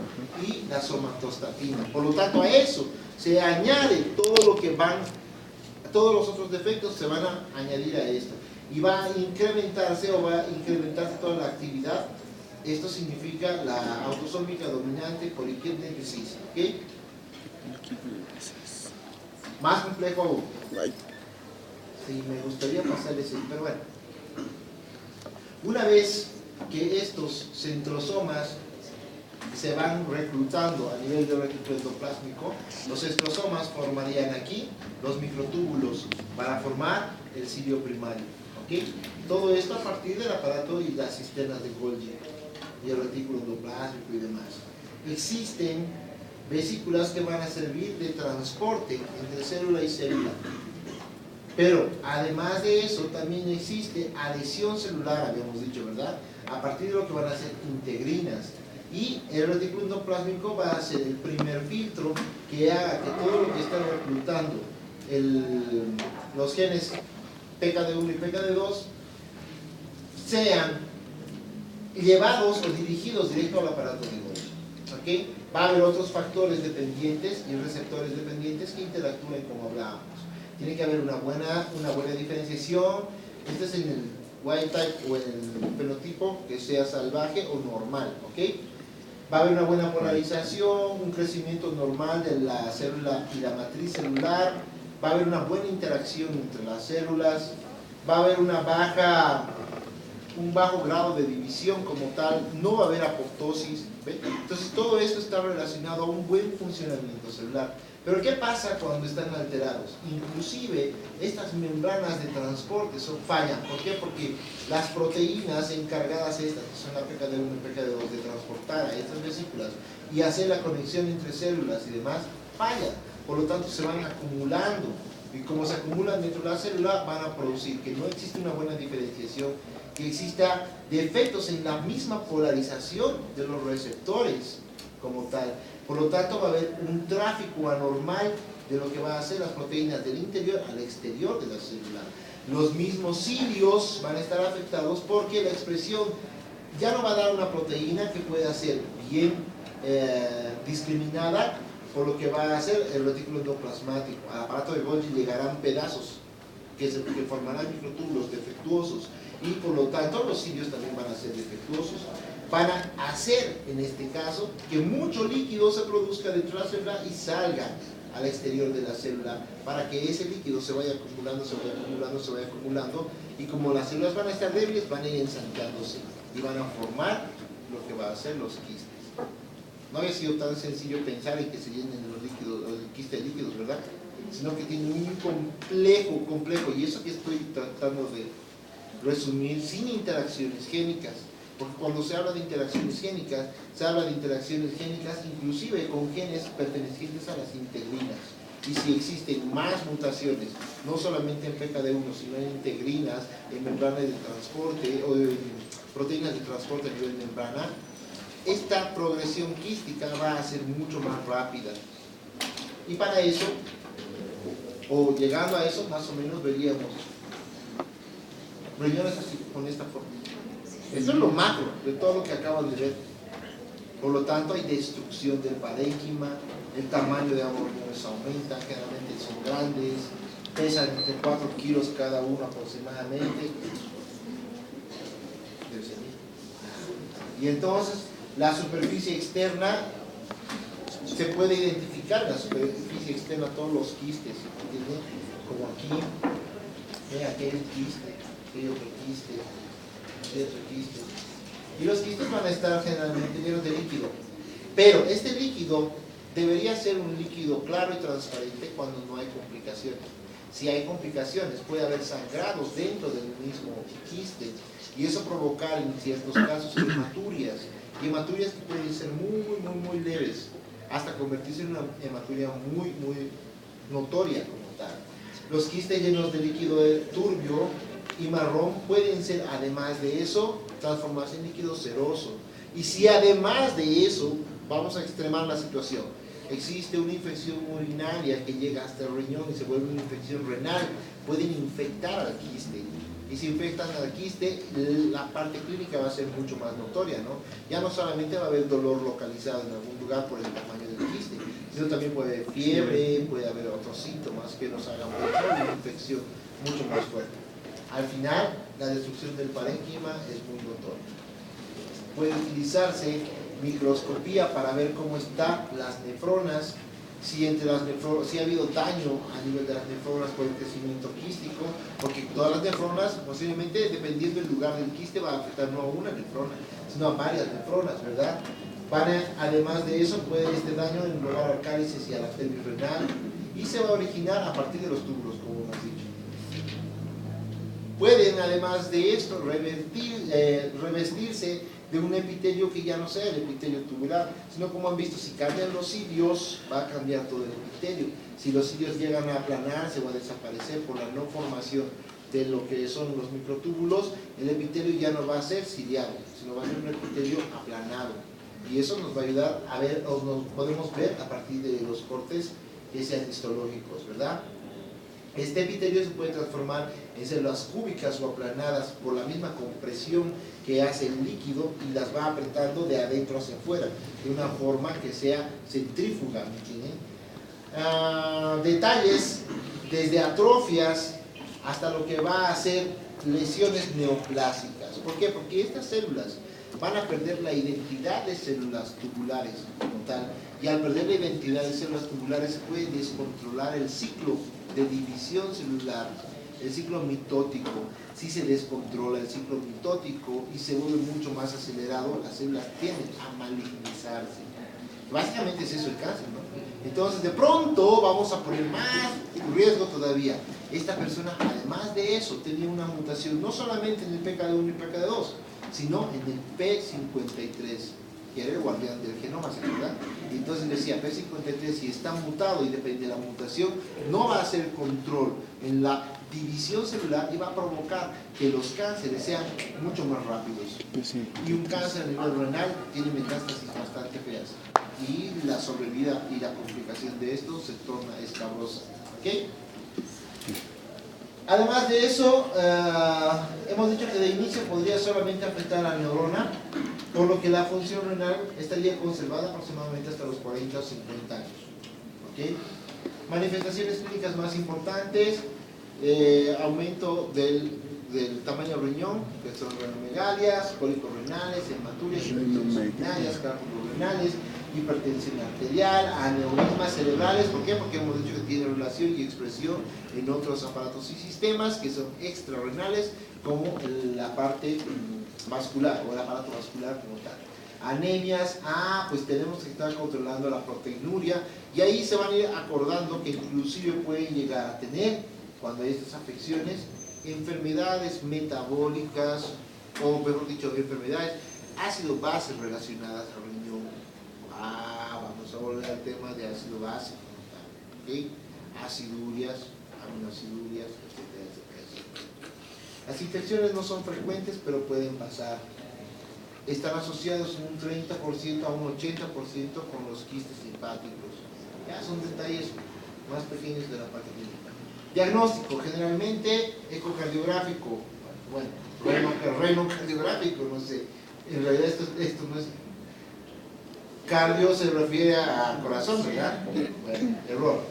[SPEAKER 1] y la somatostatina. Por lo tanto, a eso se añade todo lo que todos los otros defectos se van a añadir a esto y va a incrementarse toda la actividad. Esto significa la autosómica dominante poliquetnesis, ¿ok? Más complejo aún. Sí, me gustaría pasarles el, pero bueno. Una vez que estos centrosomas se van reclutando a nivel de retículo endoplásmico, los centrosomas formarían aquí los microtúbulos para formar el cilio primario, ¿ok? Todo esto a partir del aparato y las cisternas de Golgi y el retículo endoplásmico y demás. Existen vesículas que van a servir de transporte entre célula y célula. Pero además de eso también existe adhesión celular, habíamos dicho, ¿verdad? A partir de lo que van a ser integrinas. Y el retículo endoplásmico va a ser el primer filtro que haga que todo lo que está reclutando los genes PKD1 y PKD2 sean llevados o dirigidos directo al aparato de Golgi. ¿Okay? Va a haber otros factores dependientes y receptores dependientes que interactúen como hablábamos. Tiene que haber una buena diferenciación. Este es en el wild type o en el fenotipo que sea salvaje o normal. ¿Okay? Va a haber una buena polarización, un crecimiento normal de la célula y la matriz celular. Va a haber una buena interacción entre las células. Va a haber un bajo grado de división como tal. No va a haber apoptosis. ¿Ve? Entonces todo esto está relacionado a un buen funcionamiento celular. Pero ¿qué pasa cuando están alterados? Inclusive estas membranas de transporte fallan. ¿Por qué? Porque las proteínas encargadas estas, que son la PKD1 y PKD2, de transportar a estas vesículas y hacer la conexión entre células y demás, fallan. Por lo tanto se van acumulando. Y como se acumulan dentro de la célula, van a producir que no existe una buena diferenciación, que exista defectos en la misma polarización de los receptores como tal. Por lo tanto, va a haber un tráfico anormal de lo que van a hacer las proteínas del interior al exterior de la célula. Los mismos cilios van a estar afectados porque la expresión ya no va a dar una proteína que pueda ser bien discriminada por lo que va a hacer el retículo endoplasmático. Al aparato de Golgi llegarán pedazos que formarán microtúbulos defectuosos y por lo tanto los cilios también van a ser defectuosos. Van a hacer, en este caso, que mucho líquido se produzca dentro de la célula y salga al exterior de la célula para que ese líquido se vaya acumulando y como las células van a estar débiles, van a ir ensangrándose y van a formar lo que va a hacer los quistes. No había sido tan sencillo pensar en que se llenen los líquidos, el quiste de líquidos, ¿verdad? Sino que tiene un complejo, y eso que estoy tratando de resumir sin interacciones génicas. Porque cuando se habla de interacciones génicas, se habla de interacciones génicas inclusive con genes pertenecientes a las integrinas. Y si existen más mutaciones, no solamente en PKD1, sino en integrinas, en membranas de transporte o en proteínas de transporte a nivel membrana, esta progresión quística va a ser mucho más rápida. Y para eso, o llegando a eso, más o menos veríamos riñones así, con esta forma. Esto es lo macro de todo lo que acaban de ver. Por lo tanto, hay destrucción del parénquima, el tamaño de ambos riñones aumenta, generalmente son grandes, pesan entre 4 kilos cada uno aproximadamente. Y entonces, la superficie externa, se puede identificar la superficie externa, todos los quistes, ¿entienden? Como aquí, aquel quiste, aquel otro quiste. Y los quistes van a estar generalmente llenos de líquido, pero este líquido debería ser un líquido claro y transparente cuando no hay complicaciones. Si hay complicaciones, puede haber sangrados dentro del mismo quiste y eso provocar en ciertos casos hematurias que pueden ser muy leves hasta convertirse en una hematuria muy notoria como tal. Los quistes llenos de líquido turbio y marrón pueden ser, además de eso, transformarse en líquido seroso. Y si además de eso, vamos a extremar la situación, existe una infección urinaria que llega hasta el riñón y se vuelve una infección renal, pueden infectar al quiste. Y si infectan al quiste, la parte clínica va a ser mucho más notoria, ¿no? Ya no solamente va a haber dolor localizado en algún lugar por el tamaño del quiste, sino también puede haber fiebre, puede haber otros síntomas que nos hagan ver una infección mucho más fuerte. Al final, la destrucción del parénquima es muy notoria. Puede utilizarse microscopía para ver cómo están las nefronas, si ha habido daño a nivel de las nefronas por el crecimiento quístico, porque todas las nefronas, posiblemente, dependiendo del lugar del quiste, va a afectar no a una nefrona, sino a varias nefronas, ¿verdad? Además de eso, puede este daño englobar al cálices y a la pelvis renal, y se va a originar a partir de los túbulos, como hemos dicho. Pueden, además de esto, revestirse de un epitelio que ya no sea el epitelio tubular, sino como han visto, si cambian los cilios, va a cambiar todo el epitelio. Si los cilios llegan a aplanarse o a desaparecer por la no formación de lo que son los microtúbulos, el epitelio ya no va a ser ciliado, sino va a ser un epitelio aplanado. Y eso nos va a ayudar a ver, o nos podemos ver a partir de los cortes que sean histológicos, ¿verdad? Este epitelio se puede transformar en células cúbicas o aplanadas por la misma compresión que hace el líquido y las va apretando de adentro hacia afuera, de una forma que sea centrífuga, ¿me entienden? Detalles, desde atrofias hasta lo que va a ser lesiones neoplásicas. ¿Por qué? Porque estas células van a perder la identidad de células tubulares como tal, y al perder la identidad de células tubulares se puede descontrolar el ciclo de división celular, el ciclo mitótico. Si se descontrola el ciclo mitótico y se vuelve mucho más acelerado, las células tienden a malignizarse. Básicamente es eso el cáncer, ¿no? Entonces, de pronto vamos a poner más riesgo todavía. Esta persona, además de eso, tenía una mutación no solamente en el PKD1 y PKD2, sino en el P53, que era el guardián del genoma, ¿se acuerdan? Y entonces decía, P53, si está mutado y depende de la mutación, no va a hacer control en la división celular y va a provocar que los cánceres sean mucho más rápidos. Y un cáncer a nivel renal tiene metástasis bastante feas. Y la sobrevida y la complicación de esto se torna escabrosa. ¿Ok? Además de eso, hemos dicho que de inicio podría solamente afectar a la neurona, por lo que la función renal estaría conservada aproximadamente hasta los 40 o 50 años. ¿Okay? Manifestaciones clínicas más importantes, aumento del tamaño riñón, que son renomegalias, cólicos renales, hematurias, urinarias, cálculos renales, hipertensión arterial, aneurismas cerebrales. ¿Por qué? Porque hemos dicho que tiene relación y expresión en otros aparatos y sistemas que son extrarrenales, como la parte vascular o el aparato vascular como tal. Anemias, pues tenemos que estar controlando la proteinuria, y ahí se van a ir acordando que inclusive pueden llegar a tener, cuando hay estas afecciones, enfermedades metabólicas, o mejor dicho, enfermedades ácido-base relacionadas al riñón. Vamos a volver al tema de ácido base, ¿okay? Acidurias, aminoacidurias, etcétera, etcétera. Las infecciones no son frecuentes, pero pueden pasar. Están asociados en un 30% a un 80% con los quistes hepáticos. Ya son detalles más pequeños de la parte clínica. Diagnóstico, generalmente ecocardiográfico, bueno, renocardiográfico, no sé. En realidad esto no es. Cardio se refiere a corazón, ¿verdad? Bueno, error.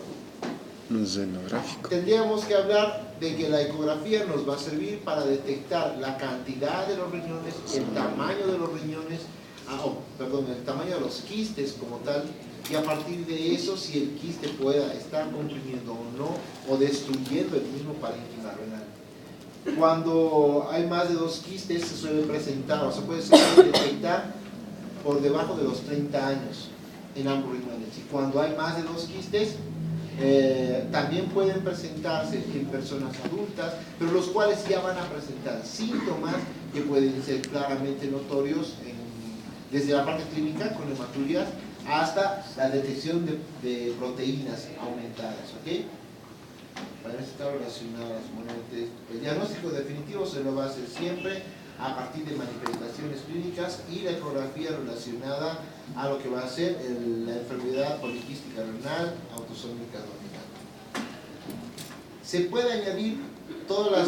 [SPEAKER 2] Xenográfico.
[SPEAKER 1] Tendríamos que hablar de que la ecografía nos va a servir para detectar la cantidad de los riñones, el tamaño de los riñones, el tamaño de los quistes como tal, y a partir de eso si el quiste pueda estar comprimiendo o no, o destruyendo el mismo parénquima renal. Cuando hay más de 2 quistes se suele presentar, o se puede detectar por debajo de los 30 años en ambos riñones. Y cuando hay más de 2 quistes, también pueden presentarse en personas adultas, pero los cuales ya van a presentar síntomas que pueden ser claramente notorios desde la parte clínica con hematurias hasta la detección de proteínas aumentadas. ¿Okay? Para estar relacionadas. El diagnóstico definitivo se lo va a hacer siempre a partir de manifestaciones clínicas y la ecografía relacionada a lo que va a ser la enfermedad poliquística renal autosómica dominante. Se puede añadir todas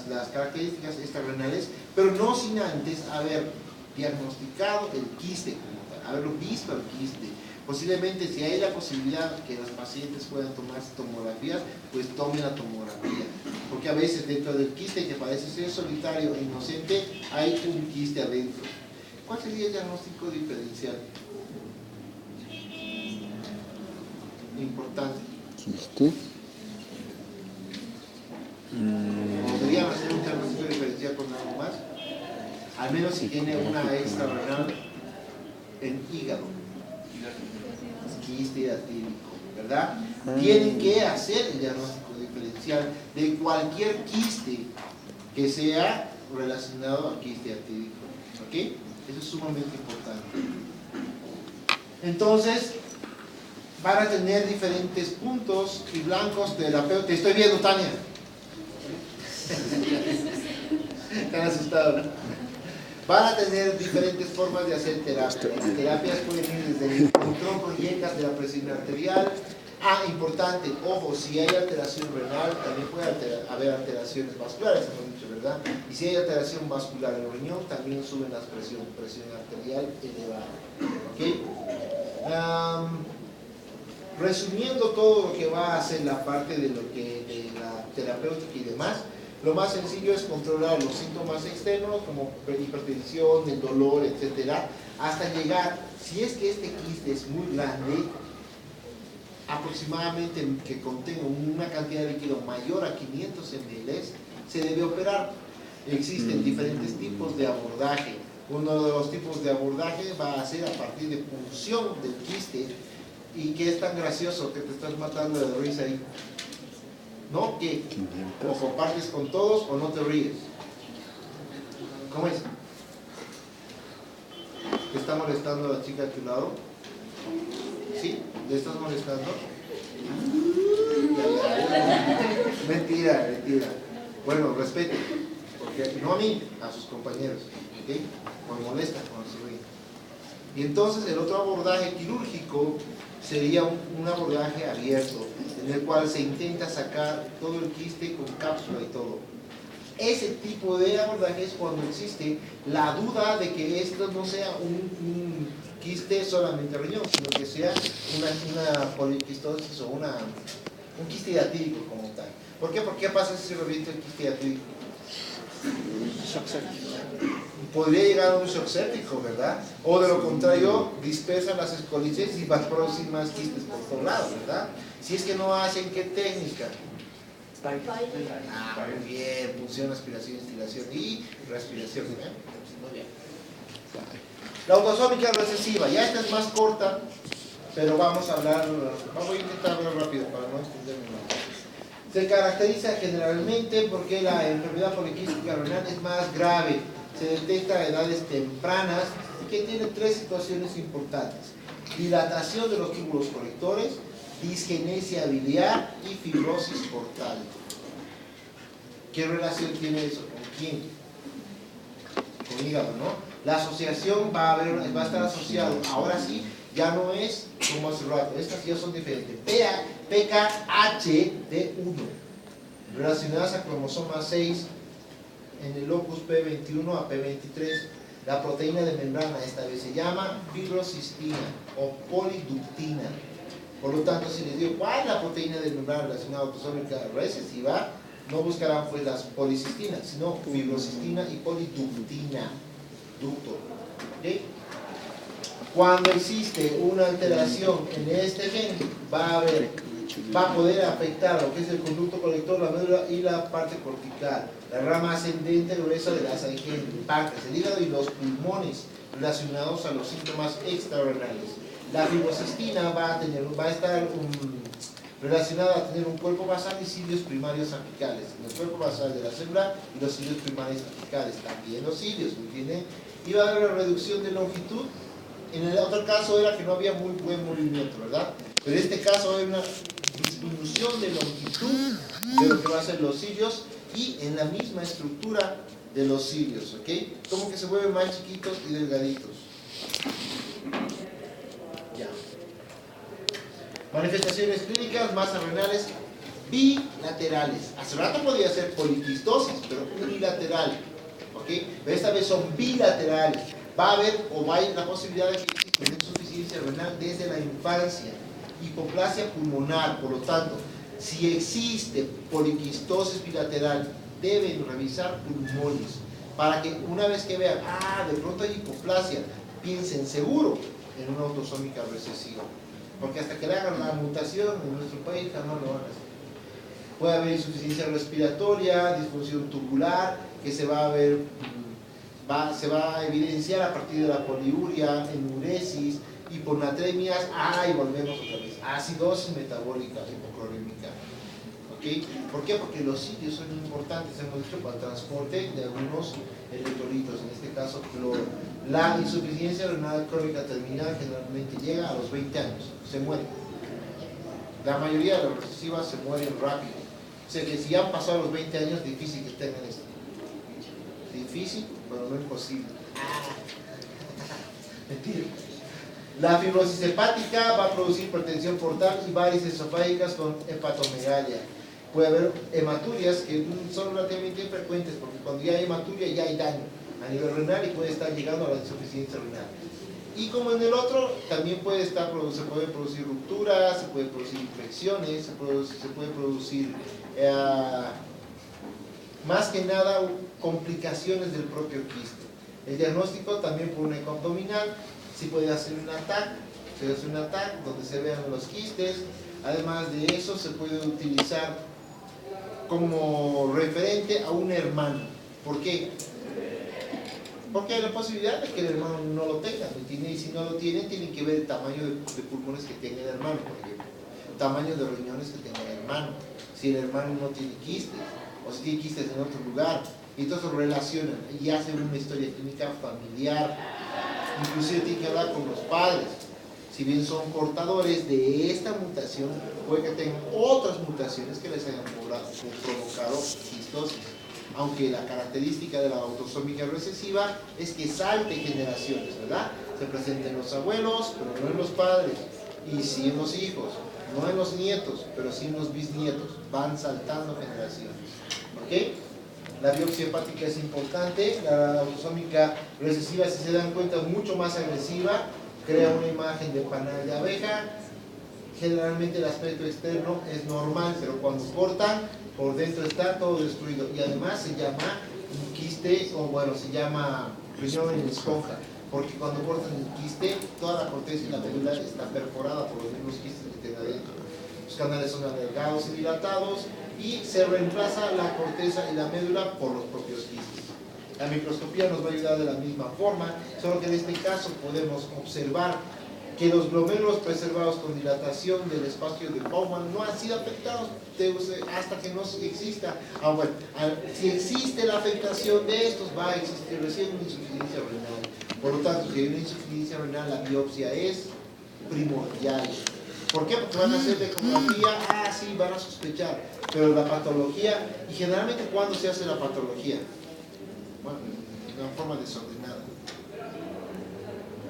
[SPEAKER 1] las características extrarrenales, pero no sin antes haber diagnosticado el quiste como tal, haberlo visto el quiste. Posiblemente, si hay la posibilidad que los pacientes puedan tomar tomografías, pues tomen la tomografía, porque a veces dentro del quiste, que parece ser solitario e inocente, hay un quiste adentro. ¿Cuál sería el diagnóstico diferencial? Importante.
[SPEAKER 2] ¿Quiste?
[SPEAKER 1] ¿Podrían hacer un diagnóstico diferencial con algo más? Al menos si tiene una extrarrenal en hígado. Quiste atípico, ¿verdad? Tienen que hacer el diagnóstico diferencial de cualquier quiste que sea relacionado a quiste atípico. ¿Ok? Eso es sumamente importante. Entonces, van a tener diferentes puntos y blancos terapéuticos. Te estoy viendo, Tania. Están asustados, ¿no? Van a tener diferentes formas de hacer terapia. Las terapias pueden ir desde el control con inyectas de la presión arterial Importante, ojo, si hay alteración renal, también puede haber alteraciones vasculares, hemos dicho, ¿verdad? Y si hay alteración vascular en el riñón, también suben las presión arterial elevada. ¿Ok? Resumiendo todo lo que va a hacer la parte de de la terapéutica y demás, lo más sencillo es controlar los síntomas externos como hipertensión, el dolor, etcétera, hasta llegar, si es que este quiste es muy grande, aproximadamente que contenga una cantidad de líquido mayor a 500 ml, se debe operar. Existen diferentes tipos de abordaje. Uno de los tipos de abordaje va a ser a partir de punción del quiste. ¿Y qué es tan gracioso que te estás matando de risa ahí? ¿No? ¿Qué? O compartes con todos o no te ríes. ¿Cómo es? ¿Te está molestando la chica a tu lado? ¿Sí? ¿Le estás molestando? Mentira, mentira. Bueno, respete. Porque no a mí, a sus compañeros. ¿Ok? Pues molesta cuando se ríe. Y entonces el otro abordaje quirúrgico sería un abordaje abierto, en el cual se intenta sacar todo el quiste con cápsula y todo. Ese tipo de abordaje es cuando existe la duda de que esto no sea un quiste solamente riñón, sino que sea una poliquistosis o un quiste hiatídico como tal. ¿Por qué? ¿Por qué pasa si se revienta el quiste hiatídico? Podría llegar a un shock séptico, ¿verdad? O de lo contrario, dispersan las escolices y va a producir más quistes por todos lados, ¿verdad? Si es que no hacen, ¿qué técnica? Muy bien, punción, aspiración, instilación y respiración. Muy bien. La autosómica recesiva, ya esta es más corta, pero vamos a intentar hablar rápido para no extenderme más. Se caracteriza generalmente porque la enfermedad poliquística renal es más grave, se detecta a edades tempranas y que tiene tres situaciones importantes: dilatación de los túbulos colectores, disgenesia biliar y fibrosis portal. ¿Qué relación tiene eso? ¿Con quién? Con hígado, ¿no? La asociación va a estar asociado, ahora sí, ya no es como hace rato, estas ya son diferentes. PKHD1, relacionadas a cromosoma 6 en el locus P21 a P23. La proteína de membrana esta vez se llama fibrocistina o poliductina. Por lo tanto, si les digo cuál es la proteína de membrana relacionada a autosómica recesiva, no buscarán pues las policistinas, sino fibrocistina y poliductina. Ducto. ¿Okay? Cuando existe una alteración en este gen, va a poder afectar lo que es el conducto colector, la médula y la parte cortical, la rama ascendente gruesa de las anginas, el páncreas, el hígado y los pulmones relacionados a los síntomas extrarrenales. La fibrocistina va a estar relacionada a tener un cuerpo basal y cilios primarios apicales. El cuerpo basal de la célula y los cilios primarios apicales, también los cilios, ¿me entienden? Y va a haber una reducción de longitud. En el otro caso era que no había muy buen movimiento, ¿verdad? Pero en este caso hay una disminución de longitud de lo que va a ser los cilios y en la misma estructura de los cilios, ¿ok? Como que se vuelven más chiquitos y delgaditos. Ya. Manifestaciones clínicas, masas renales bilaterales. Hace rato podía ser poliquistosis, pero unilateral, ¿ok? Pero esta vez son bilaterales. Va a haber la posibilidad de que exista insuficiencia renal desde la infancia, hipoplasia pulmonar. Por lo tanto, si existe poliquistosis bilateral, deben revisar pulmones para que una vez que vean, de pronto hay hipoplasia, piensen seguro en una autosómica recesiva, porque hasta que le hagan la mutación en nuestro país jamás lo van a hacer. Puede haber insuficiencia respiratoria, disfunción tubular, que se va a evidenciar a partir de la poliuria, enuresis, hiponatremias, y volvemos otra vez, acidosis metabólica hipoclorémica. ¿Okay? ¿Por qué? Porque los cilios son importantes, hemos dicho, para el transporte de algunos electrolitos, en este caso cloro. La insuficiencia renal crónica terminal generalmente llega a los 20 años, se muere. La mayoría de las recesivas se mueren rápido. O sea que si han pasado los 20 años, difícil que tengan esto. Difícil, pero no imposible. Mentira. La fibrosis hepática va a producir hipertensión portal y varices esofágicas con hepatomegalia. Puede haber hematurias que son relativamente frecuentes, porque cuando ya hay hematuria ya hay daño a nivel renal y puede estar llegando a la insuficiencia renal. Y como en el otro, también se pueden producir rupturas, se pueden producir infecciones, se puede producir, más que nada, complicaciones del propio quiste. El diagnóstico también por un eco abdominal, sí puede hacer un TAC, donde se vean los quistes. Además de eso, se puede utilizar como referente a un hermano. ¿Por qué? Porque hay la posibilidad de que el hermano no lo tenga, y si no lo tiene, tienen que ver el tamaño de pulmones que tenga el hermano, por ejemplo, el tamaño de riñones que tenga el hermano, si el hermano no tiene quistes, o si tiene quistes en otro lugar, y entonces lo relacionan y hacen una historia clínica familiar. Inclusive tiene que hablar con los padres, si bien son portadores de esta mutación, puede que tengan otras mutaciones que les hayan provocado cistosis. Aunque la característica de la autosómica recesiva es que salte generaciones, ¿verdad? Se presenta en los abuelos, pero no en los padres, y sí en los hijos, no en los nietos, pero sí en los bisnietos, van saltando generaciones, ¿ok? La biopsia hepática es importante. La autosómica recesiva, si se dan cuenta, es mucho más agresiva, crea una imagen de panal de abeja. Generalmente el aspecto externo es normal, pero cuando cortan, por dentro está todo destruido, y además se llama un quiste, o bueno, se llama riñón en esponja, porque cuando cortan el quiste, toda la corteza y la médula está perforada por los mismos quistes que tiene adentro. Los canales son alargados y dilatados, y se reemplaza la corteza y la médula por los propios quistes. La microscopía nos va a ayudar de la misma forma, solo que en este caso podemos observar que los glomérulos preservados con dilatación del espacio de Bowman no han sido afectados hasta que no exista. Bueno, si existe la afectación de estos, va a existir recién una insuficiencia renal. Por lo tanto, si hay una insuficiencia renal, la biopsia es primordial. ¿Por qué? Porque van a hacer ecografía, sí, van a sospechar, pero la patología, y generalmente, ¿cuándo se hace la patología? Bueno, de una forma desordenada.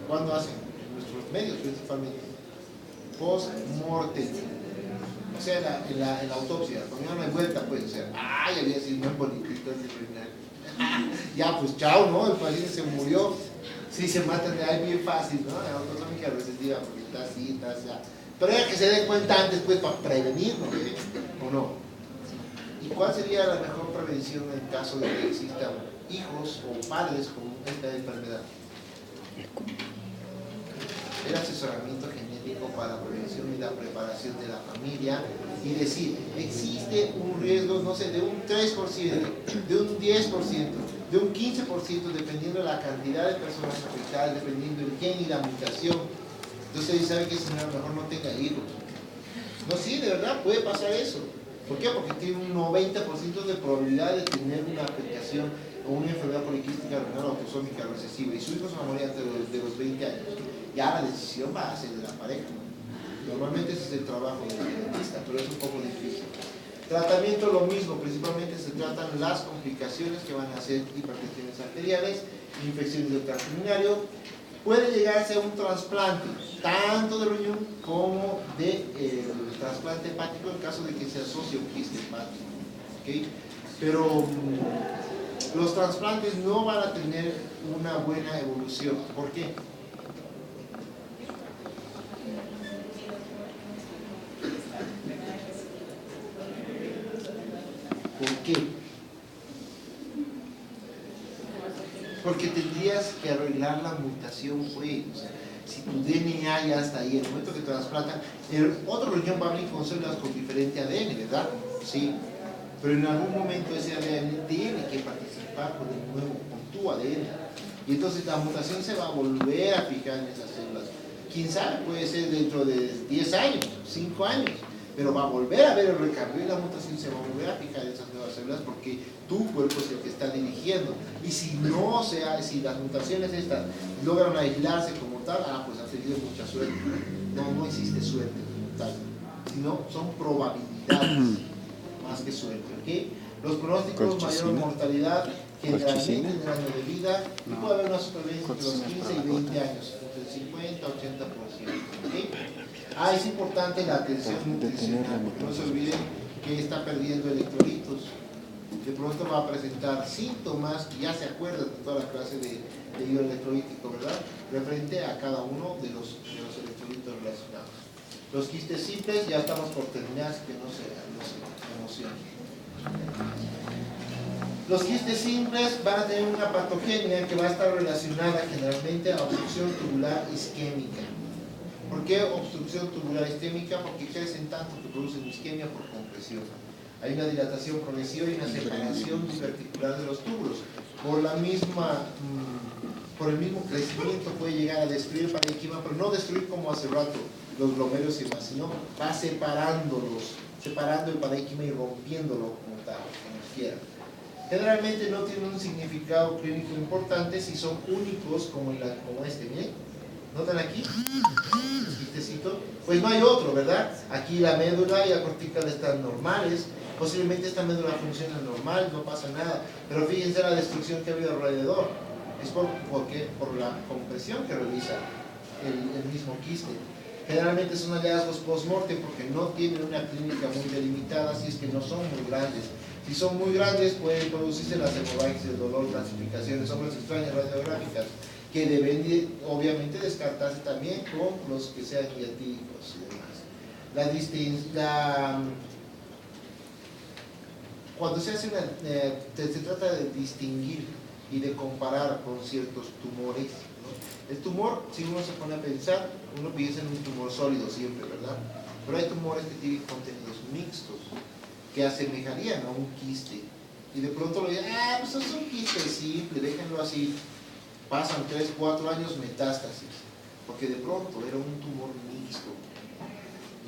[SPEAKER 1] ¿Cuándo hacen? Nuestros medios principalmente, post-mortem, o sea, en la autopsia, cuando ya no hay vuelta, pues, o sea, ya había sido muy bonito, ya, pues, chao, ¿no? El paciente se murió, sí, se matan de ahí bien fácil, ¿no? La autosómica recesiva, porque está así, está así, pero ya que se den cuenta antes, pues, para prevenirlo, ¿o no? ¿Y cuál sería la mejor prevención en caso de que existan hijos o padres con esta enfermedad? El asesoramiento genético para la prevención y la preparación de la familia, y decir, existe un riesgo, no sé, de un 3%, de un 10%, de un 15%, dependiendo de la cantidad de personas afectadas, dependiendo del gen y la mutación. Entonces, ¿sabe qué, señora? Mejor no tenga hijos. No, sí, de verdad, puede pasar eso. ¿Por qué? Porque tiene un 90% de probabilidad de tener una afectación o una enfermedad poliquística renal autosómica recesiva, y su hijo se va a morir antes de los 20 años. Ya la decisión va a ser de la pareja. Normalmente ese es el trabajo del dentista, pero es un poco difícil. Tratamiento lo mismo, principalmente se tratan las complicaciones que van a ser hipertensiones arteriales, infecciones del tracto urinario. Puede llegarse a un trasplante, tanto de riñón como de trasplante hepático en caso de que se asocie un quiste hepático, ¿okay? Pero los trasplantes no van a tener una buena evolución. ¿Por qué? ¿Por qué? Porque tendrías que arreglar la mutación, pues. O sea, si tu DNA ya está ahí, en el momento que te trasplantan, el otro riñón va a venir con células con diferente ADN, ¿verdad? Sí. Pero en algún momento ese ADN tiene que participar con el nuevo, con tu ADN. Y entonces la mutación se va a volver a fijar en esas células. Quién sabe, puede ser dentro de 10 años, 5 años. Pero va a volver a haber el recambio y la mutación se va a volver a fijar en esas nuevas células, porque tu cuerpo es el que está dirigiendo. Y si si las mutaciones estas logran aislarse como tal, pues has tenido mucha suerte. No existe suerte como tal, sino son probabilidades más que suerte, ¿ok? Los pronósticos, mayor mortalidad, generalmente en el año de vida, y puede haber una supervivencia entre los 15 y 20 años, entre el 50 a 80%. ¿Okay? Es importante la atención nutricional, no se olviden que está perdiendo electrolitos. De pronto va a presentar síntomas, y ya se acuerdan de toda la clase de hilo electrolítico, ¿verdad? Referente a cada uno de los electrolitos relacionados. Los quistes simples ya estamos por terminar, así que no se emocionen. Los quistes simples van a tener una patogenia que va a estar relacionada generalmente a obstrucción tubular isquémica. ¿Por qué obstrucción tubular isquémica? Porque crecen tanto que producen isquemia por compresión. Hay una dilatación progresiva y una separación diverticular de los túbulos. Por el mismo crecimiento puede llegar a destruir el parénquima, pero no destruir como hace rato los glomérulos y más, sino va separando el parénquima y rompiéndolo como tal, como quiera. Generalmente no tienen un significado clínico importante si son únicos como este, miren. ¿Notan aquí? El quistecito. Pues no hay otro, ¿verdad? Aquí la médula y la cortical están normales. Posiblemente esta médula funciona normal, no pasa nada. Pero fíjense la destrucción que ha habido alrededor. Es por la compresión que realiza el mismo quiste. Generalmente son hallazgos post-mortem porque no tienen una clínica muy delimitada, si es que no son muy grandes. Si son muy grandes pueden producirse las hemorragias, el dolor, clasificaciones, sombras extrañas radiográficas, que deben obviamente descartarse también con los que sean diatídicos y demás. Cuando se hace se trata de distinguir y de comparar con ciertos tumores, ¿no? El tumor, si uno se pone a pensar, uno piensa en un tumor sólido siempre, ¿verdad? Pero hay tumores que tienen contenidos mixtos, que asemejarían a un quiste. Y de pronto lo dicen, pues es un quiste simple, déjenlo así. Pasan 3, 4 años metástasis, porque de pronto era un tumor mixto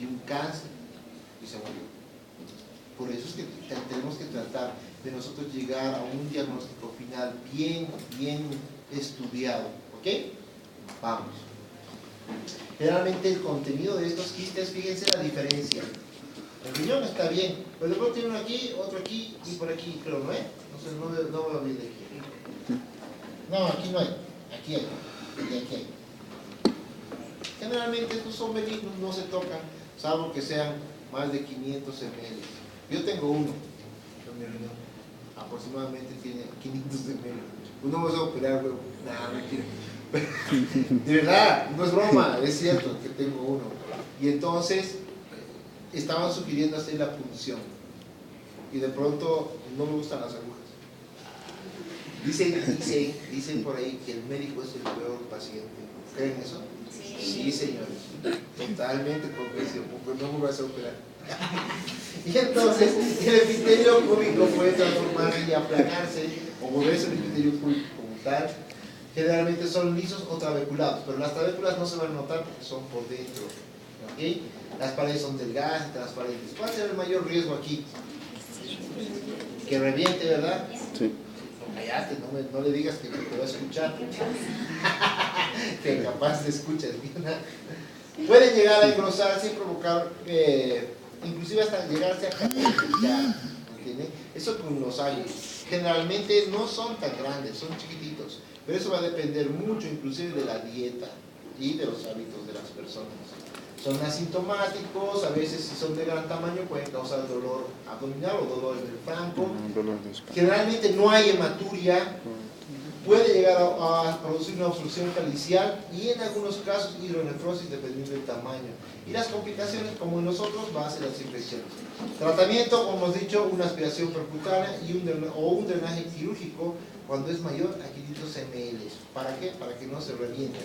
[SPEAKER 1] y un cáncer y se murió. Por eso es que tenemos que tratar de nosotros llegar a un diagnóstico final bien estudiado, ¿ok? Vamos. Generalmente el contenido de estos quistes, fíjense la diferencia. El riñón está bien, pero de pronto tiene uno aquí, otro aquí y por aquí, creo, ¿no? Entonces no veo bien de aquí. No, aquí no hay, aquí hay, y aquí hay. Generalmente estos son benignos, no se tocan, salvo que sean más de 500 ml. Yo tengo uno, mi riñón, aproximadamente tiene 500 ml. Uno me va a operar, güey. Nada, mentira. De verdad, no es broma, es cierto que tengo uno. Y entonces estaban sugiriendo hacer la punción. Y de pronto no me gustan las agujas. Dicen por ahí que el médico es el peor paciente. ¿Creen eso? Sí, señores. Totalmente comprensivo, porque no me vas a operar. Y entonces el epitelio cúbico puede transformarse y aplacarse o volverse un epitelio cúbico como tal. Generalmente son lisos o trabeculados, pero las trabéculas no se van a notar porque son por dentro. ¿Okay? Las paredes son delgadas y transparentes. ¿Cuál será el mayor riesgo aquí? Que reviente, ¿verdad?
[SPEAKER 2] Sí.
[SPEAKER 1] Cállate, no le digas que te va a escuchar. Que capaz te escuchas. Puede llegar a engrosarse y provocar, inclusive hasta llegarse a cateterizar. ¿Entiendes? Eso con los años. Generalmente no son tan grandes, son chiquititos. Pero eso va a depender mucho, inclusive, de la dieta y de los hábitos de las personas. Son asintomáticos, a veces si son de gran tamaño pueden causar dolor abdominal o dolor en el flanco. Generalmente no hay hematuria, puede llegar a producir una obstrucción calicial y en algunos casos hidronefrosis dependiendo del tamaño. Y las complicaciones, como en nosotros, va a ser las infecciones. Tratamiento, como hemos dicho, una aspiración percutánea y un drenaje quirúrgico cuando es mayor a 500 ml. ¿Para qué? Para que no se reviente.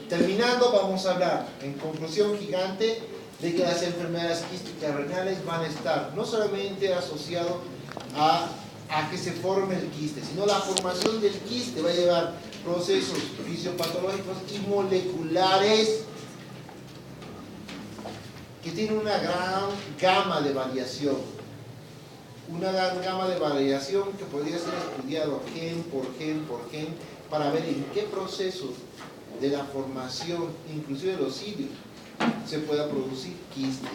[SPEAKER 1] Terminando, vamos a hablar, en conclusión gigante, de que las enfermedades quísticas renales van a estar no solamente asociado a que se forme el quiste, sino la formación del quiste va a llevar procesos fisiopatológicos y moleculares que tienen una gran gama de variación. Una gran gama de variación que podría ser estudiado gen por gen para ver en qué procesos de la formación, inclusive de los cilios, se pueda producir quistes.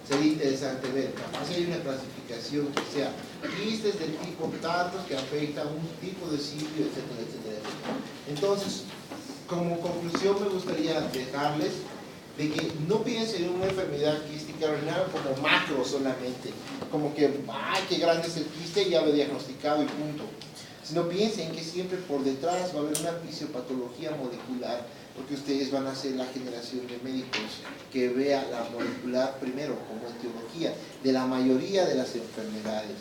[SPEAKER 1] sería interesante ver, capaz hay una clasificación que sea quistes del tipo tantos que afecta a un tipo de sitio, etcétera, etcétera, etcétera. Entonces, como conclusión me gustaría dejarles de que no piensen en una enfermedad quística renal como macro solamente, como que, ay, qué grande es el quiste, ya lo he diagnosticado y punto. Sino piensen que siempre por detrás va a haber una fisiopatología molecular, porque ustedes van a ser la generación de médicos que vea la molecular primero como etiología de la mayoría de las enfermedades.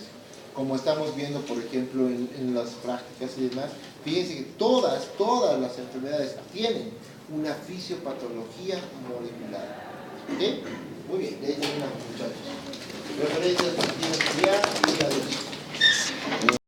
[SPEAKER 1] Como estamos viendo, por ejemplo, en las prácticas y demás, fíjense que todas las enfermedades tienen una fisiopatología molecular. ¿Ok? Muy bien, de ahí terminamos.